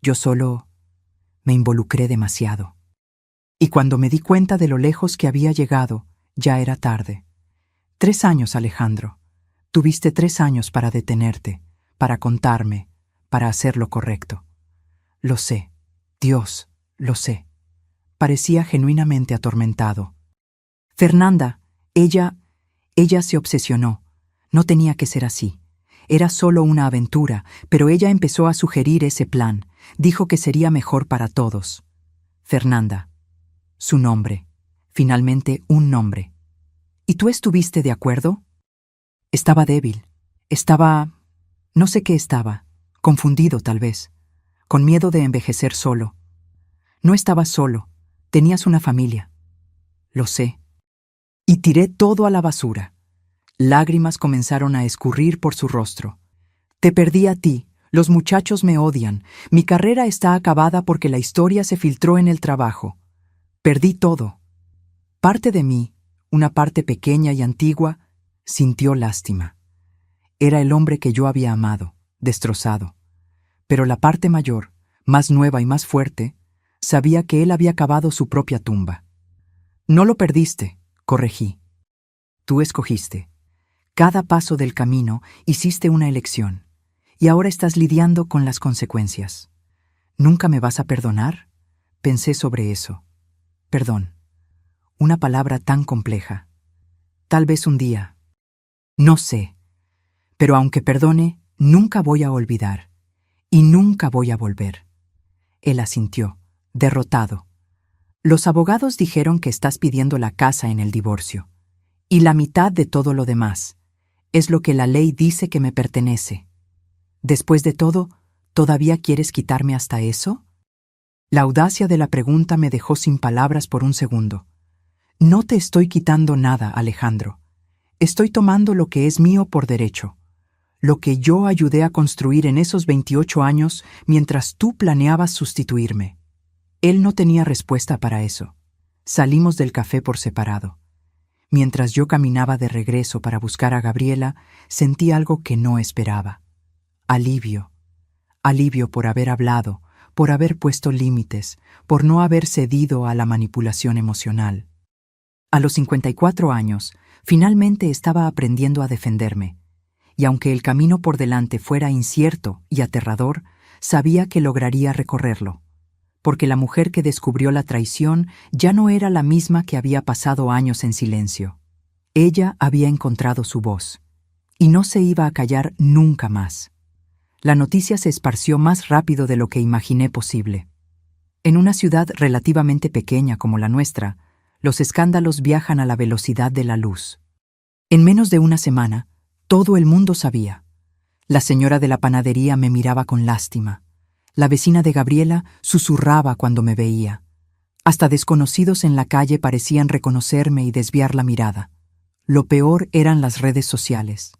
Yo solo me involucré demasiado. Y cuando me di cuenta de lo lejos que había llegado, ya era tarde. 3 años, Alejandro. Tuviste 3 años para detenerte, para contarme, para hacer lo correcto. Lo sé, Dios, lo sé. Parecía genuinamente atormentado. Fernanda, ella se obsesionó. No tenía que ser así. Era solo una aventura, pero ella empezó a sugerir ese plan. Dijo que sería mejor para todos. Fernanda. Su nombre. Finalmente un nombre. ¿Y tú estuviste de acuerdo? Estaba débil. No sé qué estaba. Confundido, tal vez. Con miedo de envejecer solo. No estaba solo. Tenías una familia. Lo sé. Y tiré todo a la basura. Lágrimas comenzaron a escurrir por su rostro. Te perdí a ti, los muchachos me odian, mi carrera está acabada porque la historia se filtró en el trabajo. Perdí todo. Parte de mí, una parte pequeña y antigua, sintió lástima. Era el hombre que yo había amado, destrozado. Pero la parte mayor, más nueva y más fuerte, sabía que él había cavado su propia tumba. No lo perdiste, corregí. Tú escogiste. Cada paso del camino hiciste una elección, y ahora estás lidiando con las consecuencias. ¿Nunca me vas a perdonar? Pensé sobre eso. Perdón. Una palabra tan compleja. Tal vez un día. No sé. Pero aunque perdone, nunca voy a olvidar. Y nunca voy a volver. Él asintió, derrotado. Los abogados dijeron que estás pidiendo la casa en el divorcio. Y la mitad de todo lo demás. Es lo que la ley dice que me pertenece. Después de todo, ¿todavía quieres quitarme hasta eso? La audacia de la pregunta me dejó sin palabras por un segundo. No te estoy quitando nada, Alejandro. Estoy tomando lo que es mío por derecho. Lo que yo ayudé a construir en esos 28 años mientras tú planeabas sustituirme. Él no tenía respuesta para eso. Salimos del café por separado. Mientras yo caminaba de regreso para buscar a Gabriela, sentí algo que no esperaba. Alivio. Alivio por haber hablado, por haber puesto límites, por no haber cedido a la manipulación emocional. A los 54 años, finalmente estaba aprendiendo a defenderme, y aunque el camino por delante fuera incierto y aterrador, sabía que lograría recorrerlo, porque la mujer que descubrió la traición ya no era la misma que había pasado años en silencio. Ella había encontrado su voz, y no se iba a callar nunca más. La noticia se esparció más rápido de lo que imaginé posible. En una ciudad relativamente pequeña como la nuestra, los escándalos viajan a la velocidad de la luz. En menos de una semana, todo el mundo sabía. La señora de la panadería me miraba con lástima. La vecina de Gabriela susurraba cuando me veía. Hasta desconocidos en la calle parecían reconocerme y desviar la mirada. Lo peor eran las redes sociales.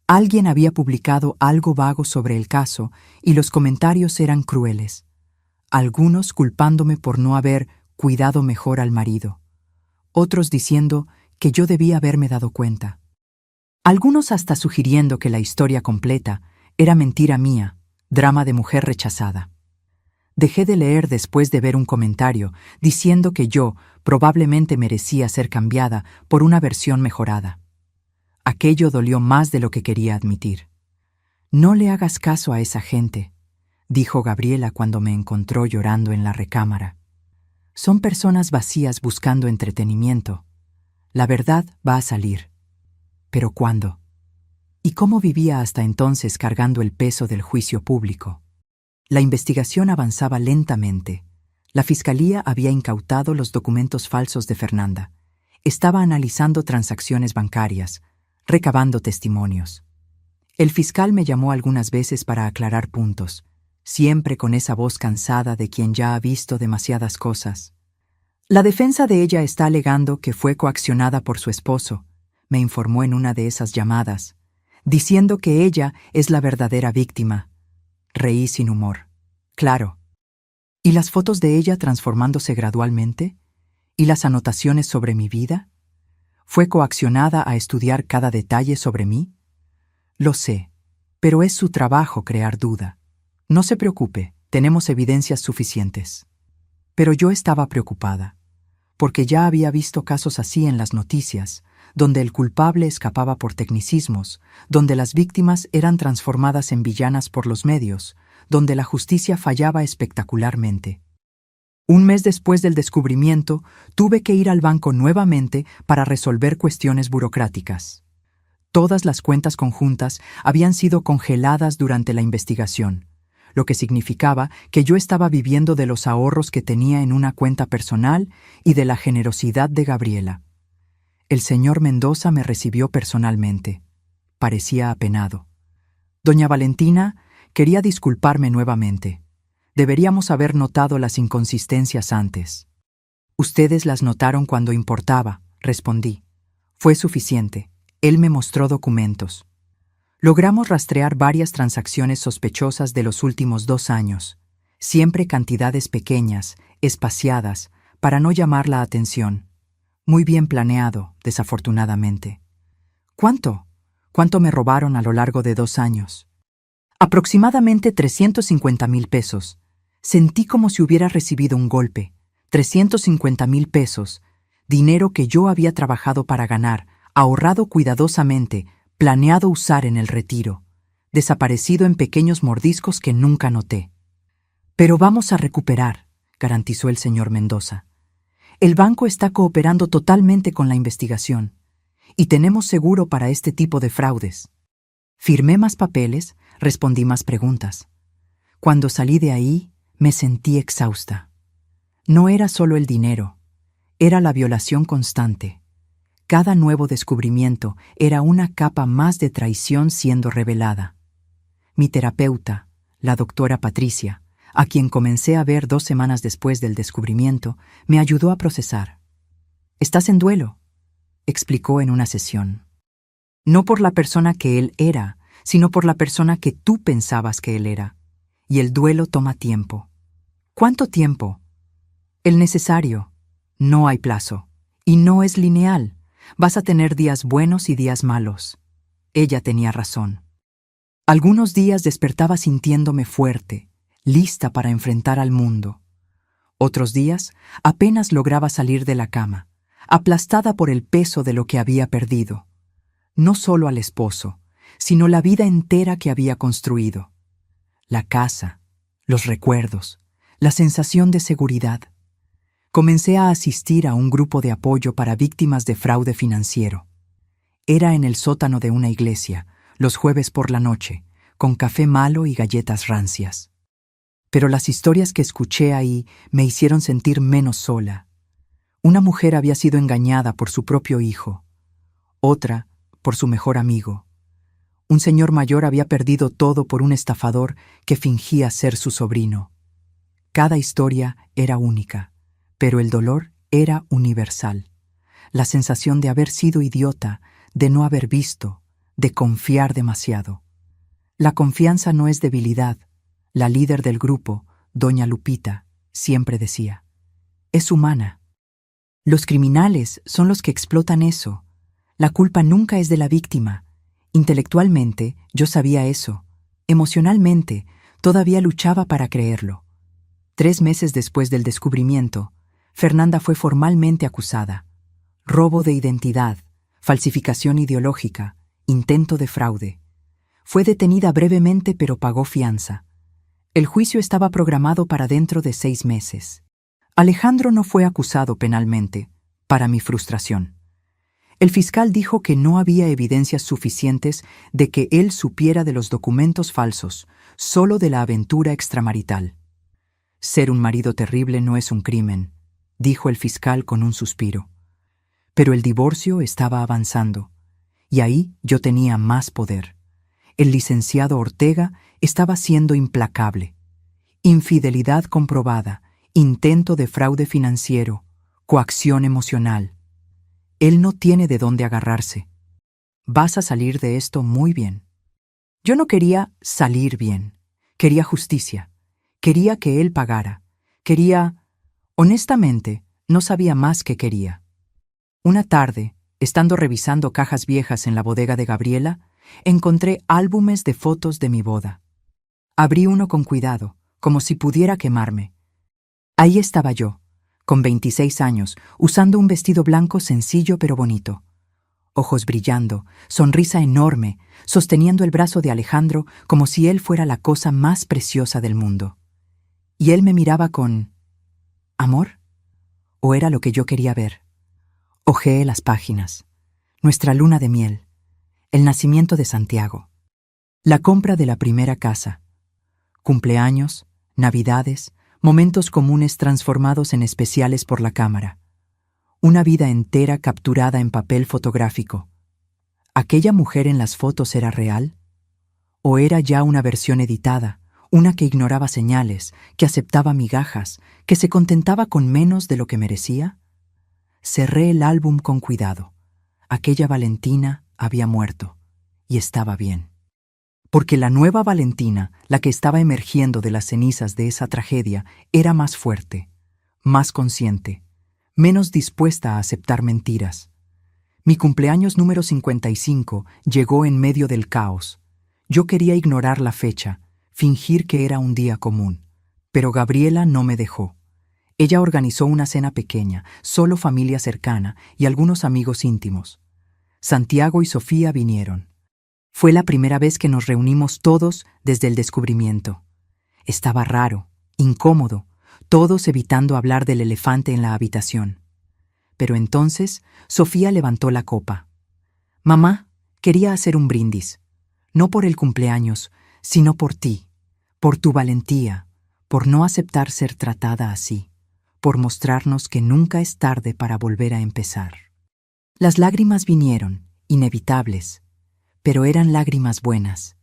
Alguien había publicado algo vago sobre el caso y los comentarios eran crueles. Algunos culpándome por no haber cuidado mejor al marido. Otros diciendo que yo debía haberme dado cuenta. Algunos hasta sugiriendo que la historia completa era mentira mía, drama de mujer rechazada. Dejé de leer después de ver un comentario diciendo que yo probablemente merecía ser cambiada por una versión mejorada. Aquello dolió más de lo que quería admitir. No le hagas caso a esa gente, dijo Gabriela cuando me encontró llorando en la recámara. Son personas vacías buscando entretenimiento. La verdad va a salir. ¿Pero cuándo? ¿Y cómo vivía hasta entonces cargando el peso del juicio público? La investigación avanzaba lentamente. La fiscalía había incautado los documentos falsos de Fernanda. Estaba analizando transacciones bancarias, recabando testimonios. El fiscal me llamó algunas veces para aclarar puntos, siempre con esa voz cansada de quien ya ha visto demasiadas cosas. La defensa de ella está alegando que fue coaccionada por su esposo, me informó en una de esas llamadas, diciendo que ella es la verdadera víctima. Reí sin humor. Claro. ¿Y las fotos de ella transformándose gradualmente? ¿Y las anotaciones sobre mi vida? ¿Fue coaccionada a estudiar cada detalle sobre mí? Lo sé, pero es su trabajo crear duda. No se preocupe, tenemos evidencias suficientes. Pero yo estaba preocupada, porque ya había visto casos así en las noticias, donde el culpable escapaba por tecnicismos, donde las víctimas eran transformadas en villanas por los medios, donde la justicia fallaba espectacularmente. Un mes después del descubrimiento, tuve que ir al banco nuevamente para resolver cuestiones burocráticas. Todas las cuentas conjuntas habían sido congeladas durante la investigación, lo que significaba que yo estaba viviendo de los ahorros que tenía en una cuenta personal y de la generosidad de Gabriela. El señor Mendoza me recibió personalmente. Parecía apenado. Doña Valentina quería disculparme nuevamente. Deberíamos haber notado las inconsistencias antes. Ustedes las notaron cuando importaba, respondí. Fue suficiente. Él me mostró documentos. Logramos rastrear varias transacciones sospechosas de los últimos 2 años, siempre cantidades pequeñas, espaciadas, para no llamar la atención. Muy bien planeado, desafortunadamente. ¿Cuánto? ¿Cuánto me robaron a lo largo de 2 años? Aproximadamente 350,000 pesos. Sentí como si hubiera recibido un golpe. 350,000 pesos, dinero que yo había trabajado para ganar, ahorrado cuidadosamente, planeado usar en el retiro, desaparecido en pequeños mordiscos que nunca noté. Pero vamos a recuperar, garantizó el señor Mendoza. El banco está cooperando totalmente con la investigación, y tenemos seguro para este tipo de fraudes. Firmé más papeles, respondí más preguntas. Cuando salí de ahí, me sentí exhausta. No era solo el dinero, era la violación constante. Cada nuevo descubrimiento era una capa más de traición siendo revelada. Mi terapeuta, la doctora Patricia, a quien comencé a ver 2 semanas después del descubrimiento, me ayudó a procesar. «Estás en duelo», explicó en una sesión. No por la persona que él era, sino por la persona que tú pensabas que él era. Y el duelo toma tiempo. ¿Cuánto tiempo? El necesario. No hay plazo. Y no es lineal. Vas a tener días buenos y días malos. Ella tenía razón. Algunos días despertaba sintiéndome fuerte, lista para enfrentar al mundo. Otros días apenas lograba salir de la cama, aplastada por el peso de lo que había perdido. No solo al esposo, sino la vida entera que había construido. La casa, los recuerdos, la sensación de seguridad. Comencé a asistir a un grupo de apoyo para víctimas de fraude financiero. Era en el sótano de una iglesia, los jueves por la noche, con café malo y galletas rancias. Pero las historias que escuché ahí me hicieron sentir menos sola. Una mujer había sido engañada por su propio hijo, otra por su mejor amigo. Un señor mayor había perdido todo por un estafador que fingía ser su sobrino. Cada historia era única, pero el dolor era universal. La sensación de haber sido idiota, de no haber visto, de confiar demasiado. La confianza no es debilidad. La líder del grupo, doña Lupita, siempre decía. Es humana. Los criminales son los que explotan eso. La culpa nunca es de la víctima. Intelectualmente, yo sabía eso. Emocionalmente, todavía luchaba para creerlo. 3 meses después del descubrimiento, Fernanda fue formalmente acusada. Robo de identidad, falsificación ideológica, intento de fraude. Fue detenida brevemente pero pagó fianza. El juicio estaba programado para dentro de 6 meses. Alejandro no fue acusado penalmente, para mi frustración. El fiscal dijo que no había evidencias suficientes de que él supiera de los documentos falsos, solo de la aventura extramarital. Ser un marido terrible no es un crimen, dijo el fiscal con un suspiro. Pero el divorcio estaba avanzando, y ahí yo tenía más poder. El licenciado Ortega estaba siendo implacable. Infidelidad comprobada, intento de fraude financiero, coacción emocional. Él no tiene de dónde agarrarse. Vas a salir de esto muy bien. Yo no quería salir bien. Quería justicia. Quería que él pagara. Honestamente, no sabía más qué quería. Una tarde, estando revisando cajas viejas en la bodega de Gabriela, encontré álbumes de fotos de mi boda. Abrí uno con cuidado, como si pudiera quemarme. Ahí estaba yo, con 26 años, usando un vestido blanco sencillo pero bonito. Ojos brillando, sonrisa enorme, sosteniendo el brazo de Alejandro como si él fuera la cosa más preciosa del mundo. Y él me miraba con... ¿amor? ¿O era lo que yo quería ver? Hojeé las páginas. Nuestra luna de miel. El nacimiento de Santiago. La compra de la primera casa. Cumpleaños, navidades, momentos comunes transformados en especiales por la cámara. Una vida entera capturada en papel fotográfico. ¿Aquella mujer en las fotos era real? ¿O era ya una versión editada, una que ignoraba señales, que aceptaba migajas, que se contentaba con menos de lo que merecía? Cerré el álbum con cuidado. Aquella Valentina había muerto, y estaba bien. Porque la nueva Valentina, la que estaba emergiendo de las cenizas de esa tragedia, era más fuerte, más consciente, menos dispuesta a aceptar mentiras. Mi cumpleaños número 55 llegó en medio del caos. Yo quería ignorar la fecha, fingir que era un día común, pero Gabriela no me dejó. Ella organizó una cena pequeña, solo familia cercana y algunos amigos íntimos. Santiago y Sofía vinieron. Fue la primera vez que nos reunimos todos desde el descubrimiento. Estaba raro, incómodo, todos evitando hablar del elefante en la habitación. Pero entonces Sofía levantó la copa. Mamá, quería hacer un brindis, no por el cumpleaños, sino por ti, por tu valentía, por no aceptar ser tratada así, por mostrarnos que nunca es tarde para volver a empezar. Las lágrimas vinieron, inevitables, pero eran lágrimas buenas,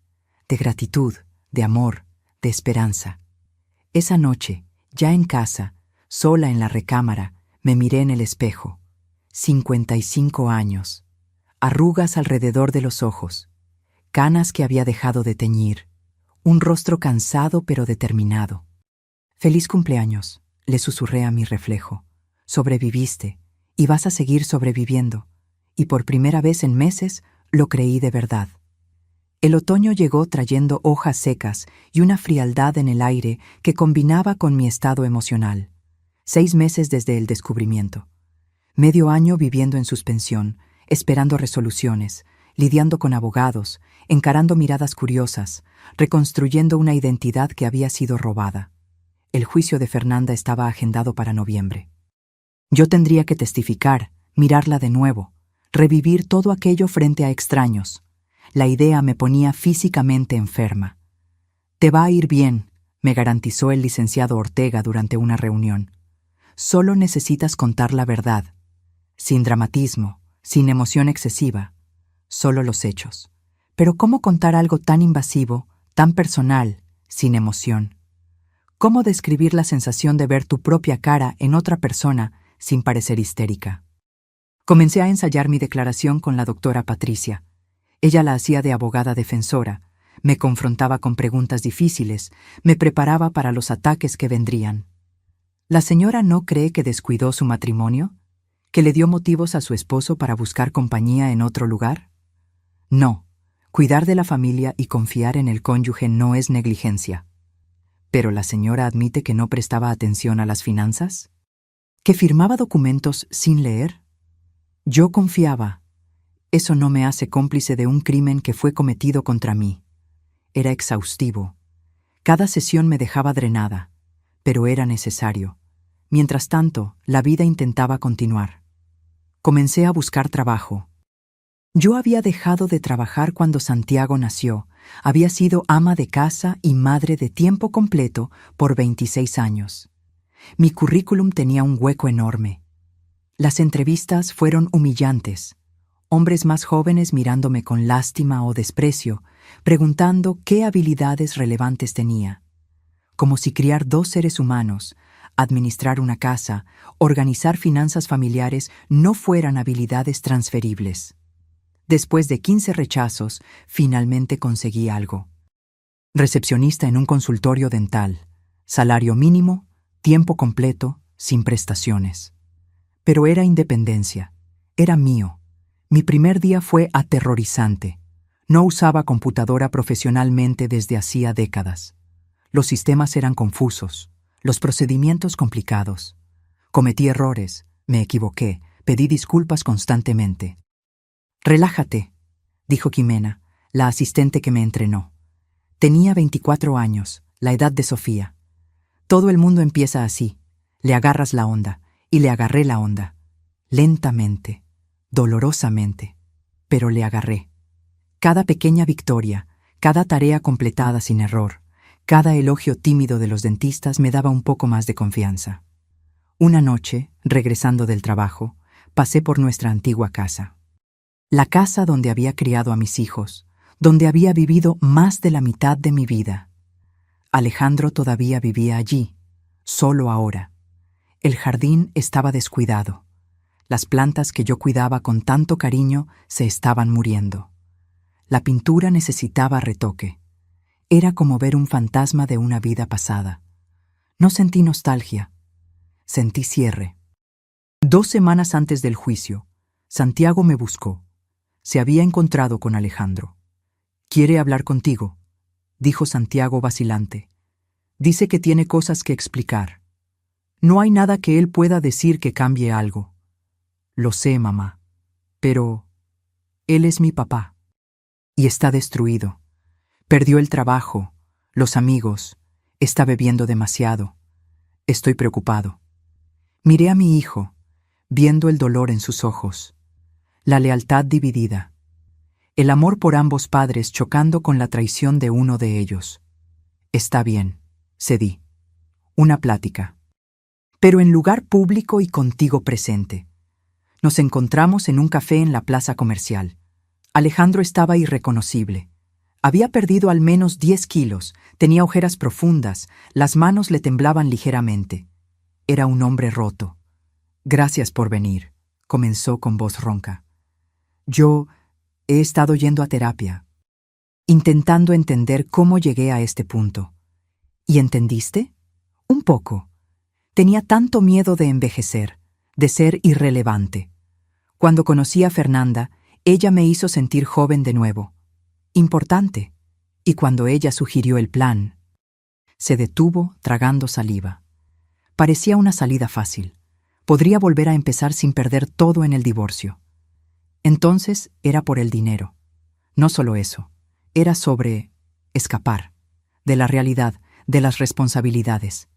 de gratitud, de amor, de esperanza. Esa noche, ya en casa, sola en la recámara, me miré en el espejo. 55 años, arrugas alrededor de los ojos, canas que había dejado de teñir, un rostro cansado pero determinado. Feliz cumpleaños, le susurré a mi reflejo. Sobreviviste, y vas a seguir sobreviviendo. Y por primera vez en meses lo creí de verdad. El otoño llegó trayendo hojas secas y una frialdad en el aire que combinaba con mi estado emocional. 6 meses desde el descubrimiento. Medio año viviendo en suspensión, esperando resoluciones, lidiando con abogados, encarando miradas curiosas, reconstruyendo una identidad que había sido robada. El juicio de Fernanda estaba agendado para noviembre. Yo tendría que testificar, mirarla de nuevo, revivir todo aquello frente a extraños. La idea me ponía físicamente enferma. «Te va a ir bien», me garantizó el licenciado Ortega durante una reunión. «Solo necesitas contar la verdad, sin dramatismo, sin emoción excesiva, solo los hechos». Pero ¿cómo contar algo tan invasivo, tan personal, sin emoción? ¿Cómo describir la sensación de ver tu propia cara en otra persona sin parecer histérica? Comencé a ensayar mi declaración con la doctora Patricia. Ella la hacía de abogada defensora, me confrontaba con preguntas difíciles, me preparaba para los ataques que vendrían. ¿La señora no cree que descuidó su matrimonio? ¿Que le dio motivos a su esposo para buscar compañía en otro lugar? No, cuidar de la familia y confiar en el cónyuge no es negligencia. ¿Pero la señora admite que no prestaba atención a las finanzas? ¿Que firmaba documentos sin leer? Yo confiaba. Eso no me hace cómplice de un crimen que fue cometido contra mí. Era exhaustivo. Cada sesión me dejaba drenada, pero era necesario. Mientras tanto, la vida intentaba continuar. Comencé a buscar trabajo. Yo había dejado de trabajar cuando Santiago nació. Había sido ama de casa y madre de tiempo completo por 26 años. Mi currículum tenía un hueco enorme. Las entrevistas fueron humillantes. Hombres más jóvenes mirándome con lástima o desprecio, preguntando qué habilidades relevantes tenía. Como si criar 2 seres humanos, administrar una casa, organizar finanzas familiares no fueran habilidades transferibles. Después de 15 rechazos, finalmente conseguí algo. Recepcionista en un consultorio dental, salario mínimo, tiempo completo, sin prestaciones. Pero era independencia, era mío. Mi primer día fue aterrorizante. No usaba computadora profesionalmente desde hacía décadas. Los sistemas eran confusos, los procedimientos complicados. Cometí errores, me equivoqué, pedí disculpas constantemente. «Relájate», dijo Ximena, la asistente que me entrenó. Tenía 24 años, la edad de Sofía. Todo el mundo empieza así. Le agarras la onda, y le agarré la onda. Lentamente, dolorosamente, pero le agarré. Cada pequeña victoria, cada tarea completada sin error, cada elogio tímido de los dentistas me daba un poco más de confianza. Una noche, regresando del trabajo, pasé por nuestra antigua casa. La casa donde había criado a mis hijos, donde había vivido más de la mitad de mi vida. Alejandro todavía vivía allí, solo ahora. El jardín estaba descuidado. Las plantas que yo cuidaba con tanto cariño se estaban muriendo. La pintura necesitaba retoque. Era como ver un fantasma de una vida pasada. No sentí nostalgia, sentí cierre. 2 semanas antes del juicio, Santiago me buscó. Se había encontrado con Alejandro. «Quiere hablar contigo», dijo Santiago vacilante. «Dice que tiene cosas que explicar. No hay nada que él pueda decir que cambie algo». «Lo sé, mamá, pero él es mi papá. Y está destruido. Perdió el trabajo, los amigos, está bebiendo demasiado. Estoy preocupado». Miré a mi hijo, viendo el dolor en sus ojos, la lealtad dividida, el amor por ambos padres chocando con la traición de uno de ellos. «Está bien», cedí. «Una plática. Pero en lugar público y contigo presente». Nos encontramos en un café en la plaza comercial. Alejandro estaba irreconocible. Había perdido al menos 10 kilos, tenía ojeras profundas, las manos le temblaban ligeramente. Era un hombre roto. «Gracias por venir», comenzó con voz ronca. «Yo he estado yendo a terapia, intentando entender cómo llegué a este punto». «¿Y entendiste?» «Un poco. Tenía tanto miedo de envejecer, de ser irrelevante. Cuando conocí a Fernanda, ella me hizo sentir joven de nuevo, importante, y cuando ella sugirió el plan». Se detuvo tragando saliva. Parecía una salida fácil. Podría volver a empezar sin perder todo en el divorcio. Entonces era por el dinero. No solo eso, era sobre escapar, de la realidad, de las responsabilidades.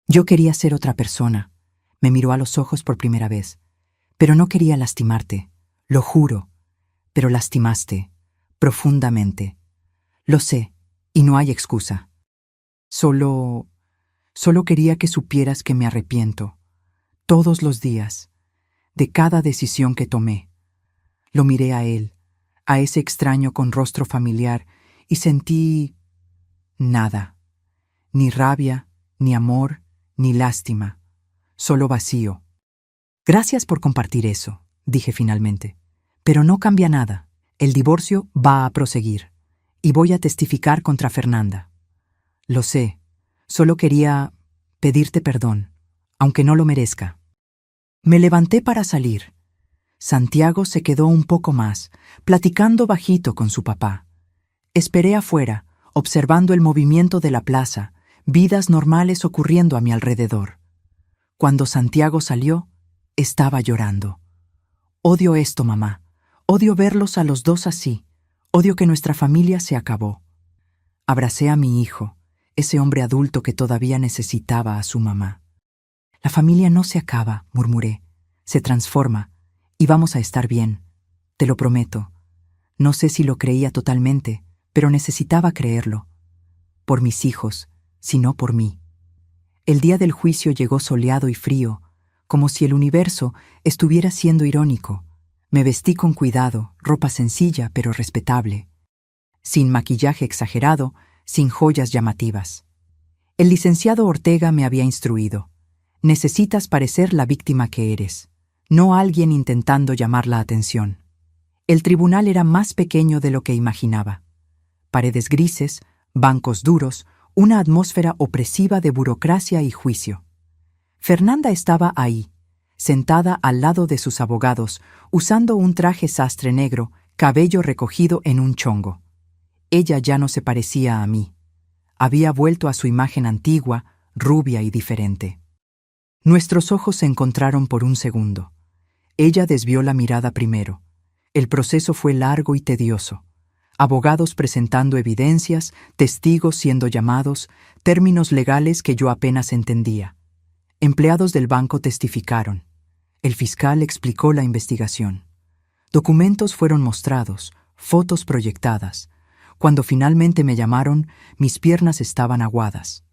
Yo quería ser otra persona. Me miró a los ojos por primera vez. «Pero no quería lastimarte, lo juro, pero lastimaste, profundamente. Lo sé, y no hay excusa. Solo quería que supieras que me arrepiento, todos los días, de cada decisión que tomé». Lo miré a él, a ese extraño con rostro familiar, y sentí nada, ni rabia, ni amor, ni lástima, solo vacío. «Gracias por compartir eso», dije finalmente. «Pero no cambia nada. El divorcio va a proseguir. Y voy a testificar contra Fernanda». «Lo sé. Solo quería pedirte perdón, aunque no lo merezca». Me levanté para salir. Santiago se quedó un poco más, platicando bajito con su papá. Esperé afuera, observando el movimiento de la plaza, vidas normales ocurriendo a mi alrededor. Cuando Santiago salió, estaba llorando. «Odio esto, mamá. Odio verlos a los dos así. Odio que nuestra familia se acabó». Abracé a mi hijo, ese hombre adulto que todavía necesitaba a su mamá. «La familia no se acaba», murmuré. «Se transforma, y vamos a estar bien. Te lo prometo». No sé si lo creía totalmente, pero necesitaba creerlo. Por mis hijos, sino por mí. El día del juicio llegó soleado y frío, como si el universo estuviera siendo irónico. Me vestí con cuidado, ropa sencilla pero respetable, sin maquillaje exagerado, sin joyas llamativas. El licenciado Ortega me había instruido: necesitas parecer la víctima que eres, no alguien intentando llamar la atención. El tribunal era más pequeño de lo que imaginaba. Paredes grises, bancos duros, una atmósfera opresiva de burocracia y juicio. Fernanda estaba ahí, sentada al lado de sus abogados, usando un traje sastre negro, cabello recogido en un chongo. Ella ya no se parecía a mí. Había vuelto a su imagen antigua, rubia y diferente. Nuestros ojos se encontraron por un segundo. Ella desvió la mirada primero. El proceso fue largo y tedioso. Abogados presentando evidencias, testigos siendo llamados, términos legales que yo apenas entendía. Empleados del banco testificaron. El fiscal explicó la investigación. Documentos fueron mostrados, fotos proyectadas. Cuando finalmente me llamaron, mis piernas estaban aguadas.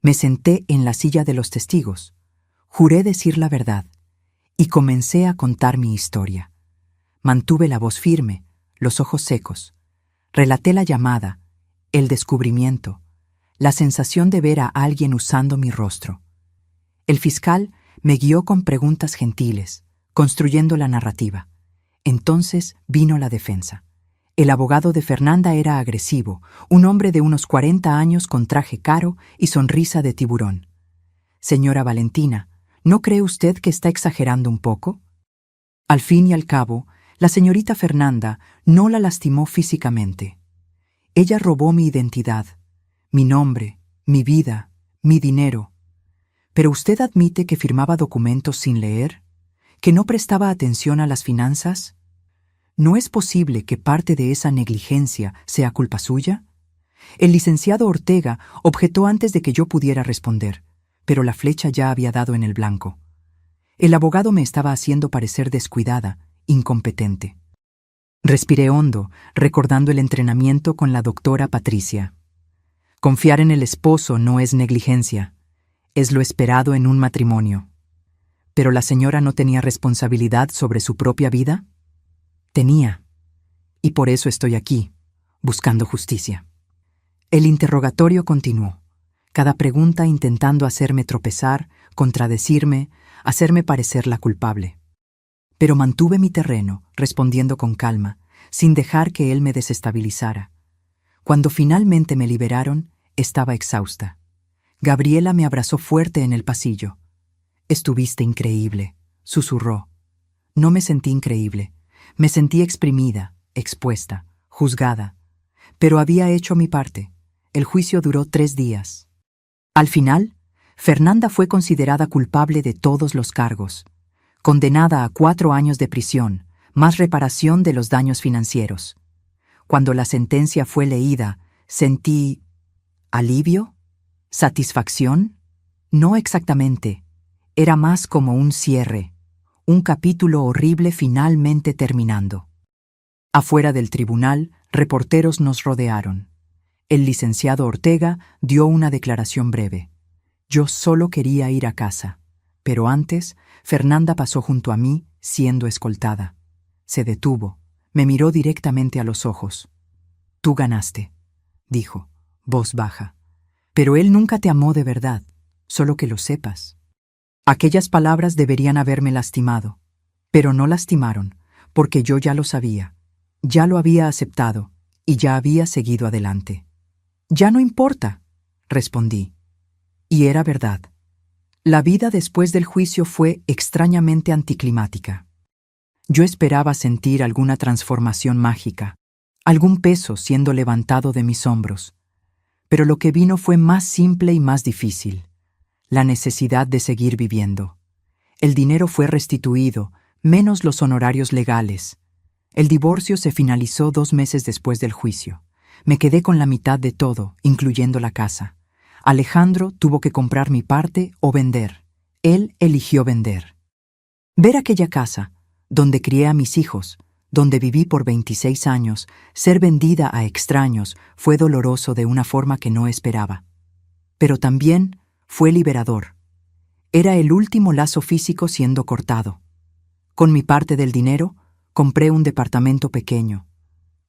Me senté en la silla de los testigos. Juré decir la verdad y comencé a contar mi historia. Mantuve la voz firme, los ojos secos. Relaté la llamada, el descubrimiento, la sensación de ver a alguien usando mi rostro. El fiscal me guió con preguntas gentiles, construyendo la narrativa. Entonces vino la defensa. El abogado de Fernanda era agresivo, un hombre de unos 40 años con traje caro y sonrisa de tiburón. Señora Valentina, ¿no cree usted que está exagerando un poco? Al fin y al cabo, la señorita Fernanda no la lastimó físicamente. Ella robó mi identidad, mi nombre, mi vida, mi dinero. ¿Pero usted admite que firmaba documentos sin leer? ¿Que no prestaba atención a las finanzas? ¿No es posible que parte de esa negligencia sea culpa suya? El licenciado Ortega objetó antes de que yo pudiera responder, pero la flecha ya había dado en el blanco. El abogado me estaba haciendo parecer descuidada, incompetente. Respiré hondo, recordando el entrenamiento con la doctora Patricia. Confiar en el esposo no es negligencia, es lo esperado en un matrimonio. ¿Pero la señora no tenía responsabilidad sobre su propia vida? Tenía. Y por eso estoy aquí, buscando justicia. El interrogatorio continuó, cada pregunta intentando hacerme tropezar, contradecirme, hacerme parecer la culpable. Pero mantuve mi terreno, respondiendo con calma, sin dejar que él me desestabilizara. Cuando finalmente me liberaron, estaba exhausta. Gabriela me abrazó fuerte en el pasillo. «Estuviste increíble», susurró. No me sentí increíble. Me sentí exprimida, expuesta, juzgada. Pero había hecho mi parte. El juicio duró 3 días. Al final, Fernanda fue considerada culpable de todos los cargos, condenada a 4 años de prisión, más reparación de los daños financieros. Cuando la sentencia fue leída, sentí ¿alivio? ¿Satisfacción? No exactamente. Era más como un cierre, un capítulo horrible finalmente terminando. Afuera del tribunal, reporteros nos rodearon. El licenciado Ortega dio una declaración breve. Yo solo quería ir a casa, pero antes, Fernanda pasó junto a mí, siendo escoltada. Se detuvo, me miró directamente a los ojos. «Tú ganaste», dijo, voz baja. «Pero él nunca te amó de verdad, solo que lo sepas». Aquellas palabras deberían haberme lastimado, pero no lastimaron, porque yo ya lo sabía, ya lo había aceptado y ya había seguido adelante. «Ya no importa», respondí. Y era verdad. La vida después del juicio fue extrañamente anticlimática. Yo esperaba sentir alguna transformación mágica, algún peso siendo levantado de mis hombros, pero lo que vino fue más simple y más difícil. La necesidad de seguir viviendo. El dinero fue restituido, menos los honorarios legales. El divorcio se finalizó 2 meses después del juicio. Me quedé con la mitad de todo, incluyendo la casa. Alejandro tuvo que comprar mi parte o vender. Él eligió vender. Ver aquella casa, donde crié a mis hijos, donde viví por 26 años, ser vendida a extraños, fue doloroso de una forma que no esperaba. Pero también fue liberador. Era el último lazo físico siendo cortado. Con mi parte del dinero, compré un departamento pequeño,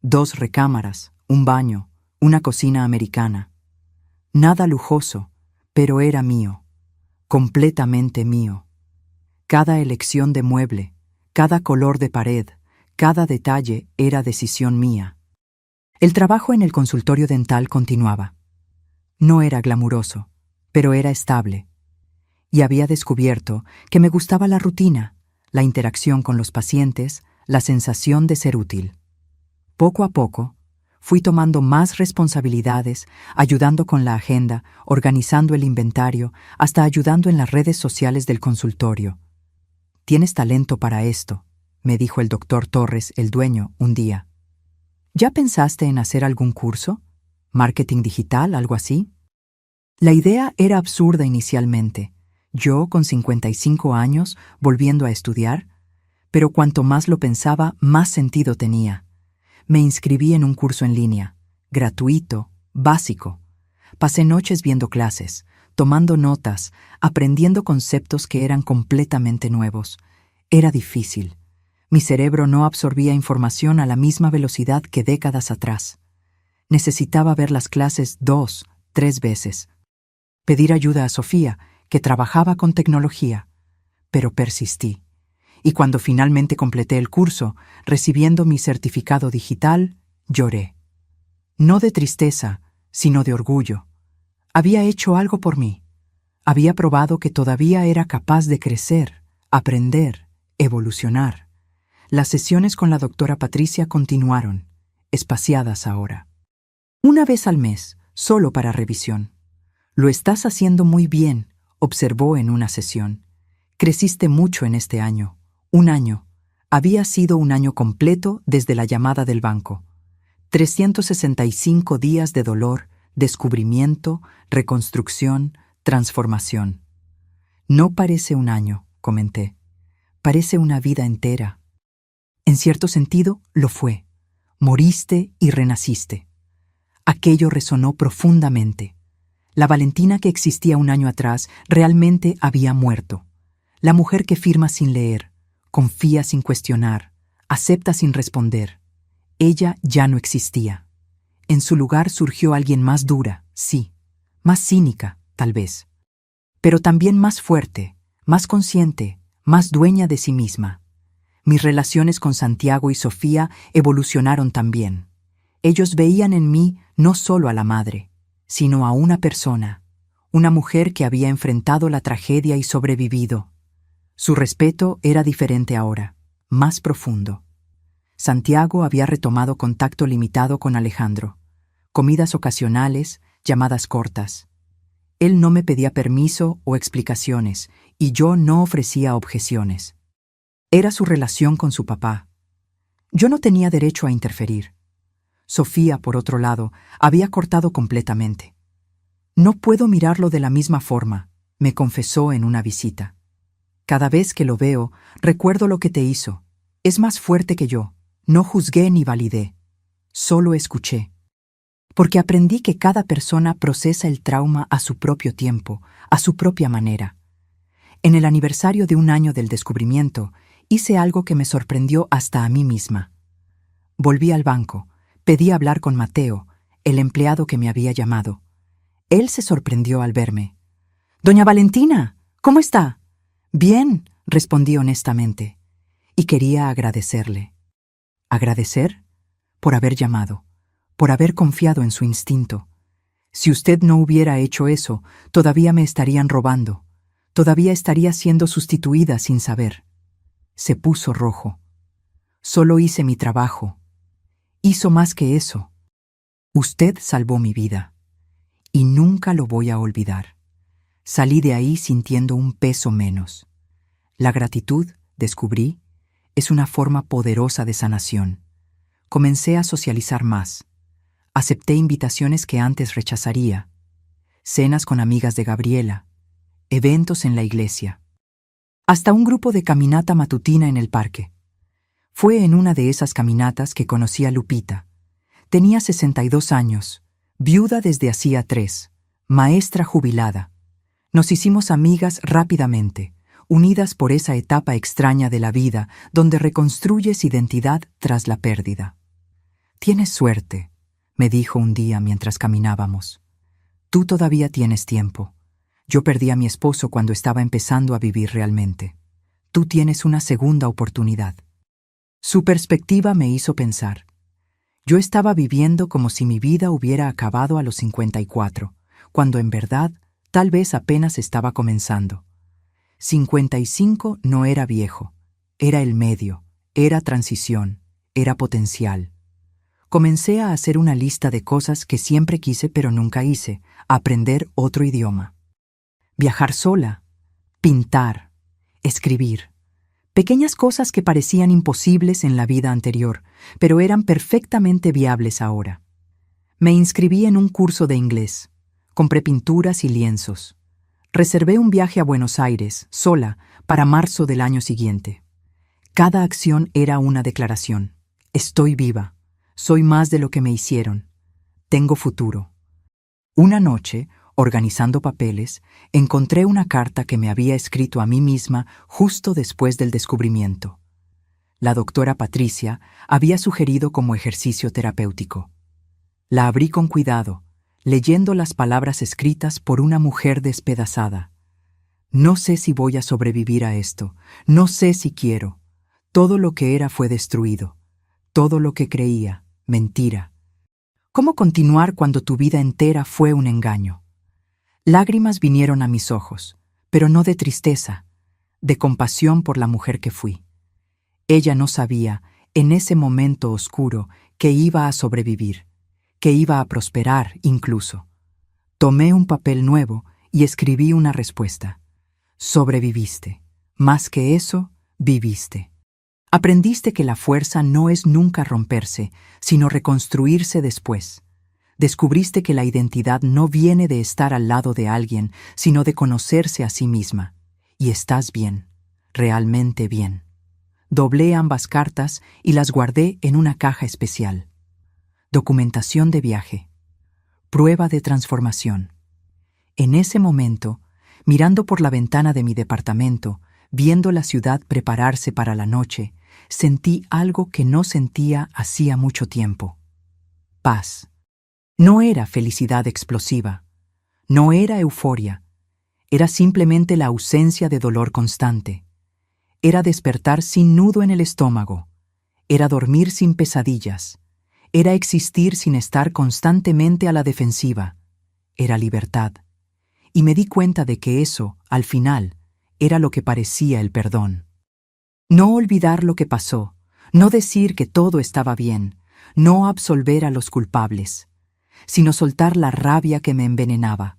2 recámaras, un baño, una cocina americana. Nada lujoso, pero era mío, completamente mío. Cada elección de mueble, cada color de pared, cada detalle era decisión mía. El trabajo en el consultorio dental continuaba. No era glamuroso, pero era estable. Y había descubierto que me gustaba la rutina, la interacción con los pacientes, la sensación de ser útil. Poco a poco, fui tomando más responsabilidades, ayudando con la agenda, organizando el inventario, hasta ayudando en las redes sociales del consultorio. «Tienes talento para esto», me dijo el doctor Torres, el dueño, un día. «¿Ya pensaste en hacer algún curso? ¿Marketing digital, algo así?» La idea era absurda inicialmente. Yo, con 55 años, volviendo a estudiar, pero cuanto más lo pensaba, más sentido tenía. Me inscribí en un curso en línea, gratuito, básico. Pasé noches viendo clases, tomando notas, aprendiendo conceptos que eran completamente nuevos. Era difícil. Mi cerebro no absorbía información a la misma velocidad que décadas atrás. Necesitaba ver las clases 2, 3 veces. Pedir ayuda a Sofía, que trabajaba con tecnología, pero persistí. Y cuando finalmente completé el curso, recibiendo mi certificado digital, lloré. No de tristeza, sino de orgullo. Había hecho algo por mí. Había probado que todavía era capaz de crecer, aprender, evolucionar. Las sesiones con la doctora Patricia continuaron, espaciadas ahora. Una vez al mes, solo para revisión. Lo estás haciendo muy bien, observó en una sesión. Creciste mucho en este año. Un año. Había sido un año completo desde la llamada del banco. 365 días de dolor, descubrimiento, reconstrucción, transformación. No parece un año, comenté. Parece una vida entera. En cierto sentido, lo fue. Moriste y renaciste. Aquello resonó profundamente. La Valentina que existía un año atrás realmente había muerto. La mujer que firma sin leer, confía sin cuestionar, acepta sin responder. Ella ya no existía. En su lugar surgió alguien más dura, sí, más cínica, tal vez, pero también más fuerte, más consciente, más dueña de sí misma. Mis relaciones con Santiago y Sofía evolucionaron también. Ellos veían en mí no solo a la madre, sino a una persona, una mujer que había enfrentado la tragedia y sobrevivido. Su respeto era diferente ahora, más profundo. Santiago había retomado contacto limitado con Alejandro, comidas ocasionales, llamadas cortas. Él no me pedía permiso o explicaciones, y yo no ofrecía objeciones. Era su relación con su papá. Yo no tenía derecho a interferir. Sofía, por otro lado, había cortado completamente. No puedo mirarlo de la misma forma, me confesó en una visita. Cada vez que lo veo, recuerdo lo que te hizo. Es más fuerte que yo. No juzgué ni validé. Solo escuché. Porque aprendí que cada persona procesa el trauma a su propio tiempo, a su propia manera. En el aniversario de un año del descubrimiento, hice algo que me sorprendió hasta a mí misma. Volví al banco, pedí hablar con Mateo, el empleado que me había llamado. Él se sorprendió al verme. «Doña Valentina, ¿cómo está?» «Bien», respondí honestamente, y quería agradecerle. ¿Agradecer? Por haber llamado, por haber confiado en su instinto. Si usted no hubiera hecho eso, todavía me estarían robando, todavía estaría siendo sustituida sin saber. Se puso rojo. Solo hice mi trabajo. Hizo más que eso. Usted salvó mi vida, y nunca lo voy a olvidar. Salí de ahí sintiendo un peso menos. La gratitud, descubrí, es una forma poderosa de sanación. Comencé a socializar más. Acepté invitaciones que antes rechazaría. Cenas con amigas de Gabriela. Eventos en la iglesia. Hasta un grupo de caminata matutina en el parque. Fue en una de esas caminatas que conocí a Lupita. Tenía 62 años, viuda desde hacía 3, maestra jubilada. Nos hicimos amigas rápidamente, unidas por esa etapa extraña de la vida donde reconstruyes identidad tras la pérdida. «Tienes suerte», me dijo un día mientras caminábamos. «Tú todavía tienes tiempo. Yo perdí a mi esposo cuando estaba empezando a vivir realmente. Tú tienes una segunda oportunidad». Su perspectiva me hizo pensar. Yo estaba viviendo como si mi vida hubiera acabado a los 54, cuando en verdad tal vez apenas estaba comenzando. 55 no era viejo, era el medio, era transición, era potencial. Comencé a hacer una lista de cosas que siempre quise pero nunca hice, aprender otro idioma. Viajar sola, pintar, escribir. Pequeñas cosas que parecían imposibles en la vida anterior, pero eran perfectamente viables ahora. Me inscribí en un curso de inglés, compré pinturas y lienzos. Reservé un viaje a Buenos Aires, sola, para marzo del año siguiente. Cada acción era una declaración. Estoy viva. Soy más de lo que me hicieron. Tengo futuro. Una noche, organizando papeles, encontré una carta que me había escrito a mí misma justo después del descubrimiento. La doctora Patricia había sugerido como ejercicio terapéutico. La abrí con cuidado, leyendo las palabras escritas por una mujer despedazada. No sé si voy a sobrevivir a esto, no sé si quiero. Todo lo que era fue destruido, todo lo que creía, mentira. ¿Cómo continuar cuando tu vida entera fue un engaño? Lágrimas vinieron a mis ojos, pero no de tristeza, de compasión por la mujer que fui. Ella no sabía, en ese momento oscuro, que iba a sobrevivir, que iba a prosperar incluso. Tomé un papel nuevo y escribí una respuesta. Sobreviviste. Más que eso, viviste. Aprendiste que la fuerza no es nunca romperse, sino reconstruirse después. Descubriste que la identidad no viene de estar al lado de alguien, sino de conocerse a sí misma. Y estás bien, realmente bien. Doblé ambas cartas y las guardé en una caja especial. Documentación de viaje. Prueba de transformación. En ese momento, mirando por la ventana de mi departamento, viendo la ciudad prepararse para la noche, sentí algo que no sentía hacía mucho tiempo. Paz. No era felicidad explosiva, no era euforia, era simplemente la ausencia de dolor constante. Era despertar sin nudo en el estómago, era dormir sin pesadillas, era existir sin estar constantemente a la defensiva, era libertad. Y me di cuenta de que eso, al final, era lo que parecía el perdón. No olvidar lo que pasó, no decir que todo estaba bien, no absolver a los culpables, sino soltar la rabia que me envenenaba,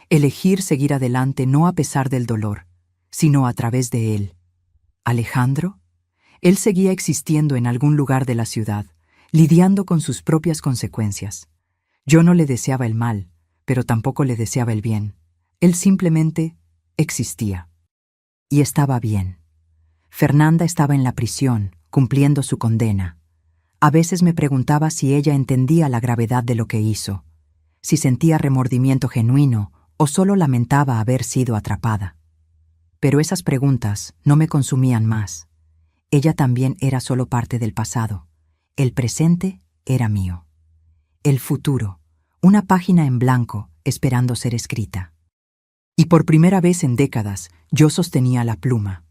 elegir seguir adelante no a pesar del dolor, sino a través de él. ¿Alejandro? Él seguía existiendo en algún lugar de la ciudad, lidiando con sus propias consecuencias. Yo no le deseaba el mal, pero tampoco le deseaba el bien. Él simplemente existía. Y estaba bien. Fernanda estaba en la prisión, cumpliendo su condena. A veces me preguntaba si ella entendía la gravedad de lo que hizo, si sentía remordimiento genuino o solo lamentaba haber sido atrapada. Pero esas preguntas no me consumían más. Ella también era solo parte del pasado. El presente era mío. El futuro, una página en blanco esperando ser escrita. Y por primera vez en décadas, yo sostenía la pluma.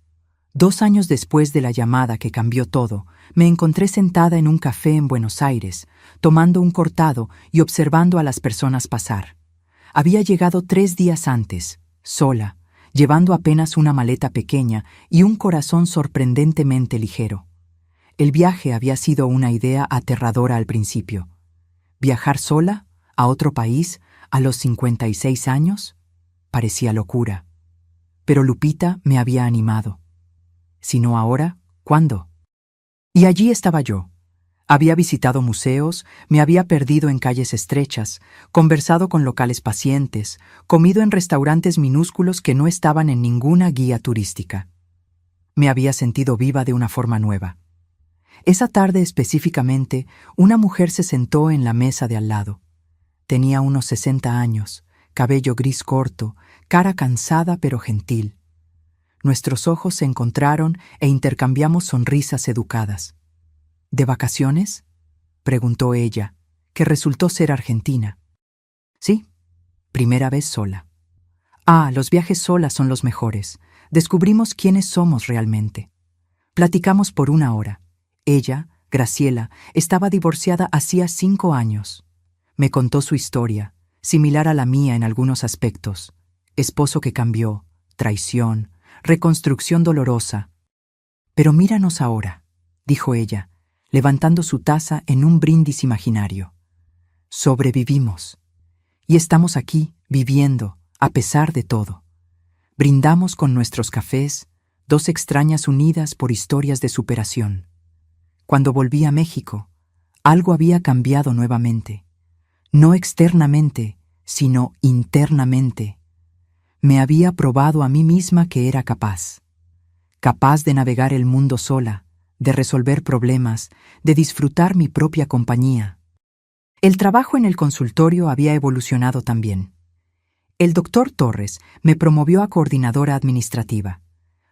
2 años después de la llamada que cambió todo, me encontré sentada en un café en Buenos Aires, tomando un cortado y observando a las personas pasar. Había llegado 3 días antes, sola, llevando apenas una maleta pequeña y un corazón sorprendentemente ligero. El viaje había sido una idea aterradora al principio. ¿Viajar sola? ¿A otro país? ¿A los 56 años? Parecía locura. Pero Lupita me había animado. Si no ahora, ¿cuándo? Y allí estaba yo. Había visitado museos, me había perdido en calles estrechas, conversado con locales pacientes, comido en restaurantes minúsculos que no estaban en ninguna guía turística. Me había sentido viva de una forma nueva. Esa tarde específicamente, una mujer se sentó en la mesa de al lado. Tenía unos 60 años, cabello gris corto, cara cansada pero gentil. Nuestros ojos se encontraron e intercambiamos sonrisas educadas. ¿De vacaciones?, preguntó ella, que resultó ser argentina. Sí, primera vez sola. Los viajes solas son los mejores. Descubrimos quiénes somos realmente. Platicamos por 1 hora. Ella, Graciela, estaba divorciada hacía 5 años. Me contó su historia, similar a la mía en algunos aspectos. Esposo que cambió, traición, reconstrucción dolorosa. Pero míranos ahora, dijo ella, levantando su taza en un brindis imaginario. Sobrevivimos. Y estamos aquí, viviendo, a pesar de todo. Brindamos con nuestros cafés, 2 extrañas unidas por historias de superación. Cuando volví a México, algo había cambiado nuevamente. No externamente, sino internamente. Me había probado a mí misma que era capaz de navegar el mundo sola, de resolver problemas, de disfrutar mi propia compañía. El trabajo en el consultorio había evolucionado también. El doctor Torres me promovió a coordinadora administrativa.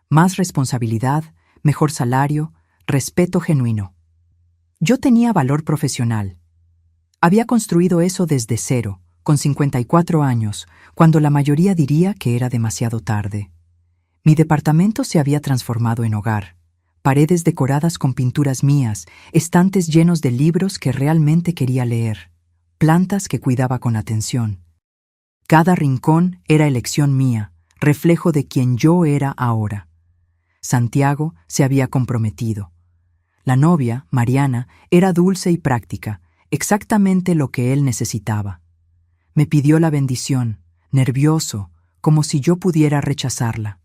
Más responsabilidad, mejor salario, respeto genuino. Yo tenía valor profesional. Había construido eso desde cero, con 54 años, cuando la mayoría diría que era demasiado tarde. Mi departamento se había transformado en hogar. Paredes decoradas con pinturas mías, estantes llenos de libros que realmente quería leer, plantas que cuidaba con atención. Cada rincón era elección mía, reflejo de quien yo era ahora. Santiago se había comprometido. La novia, Mariana, era dulce y práctica, exactamente lo que él necesitaba. Me pidió la bendición, nervioso, como si yo pudiera rechazarla.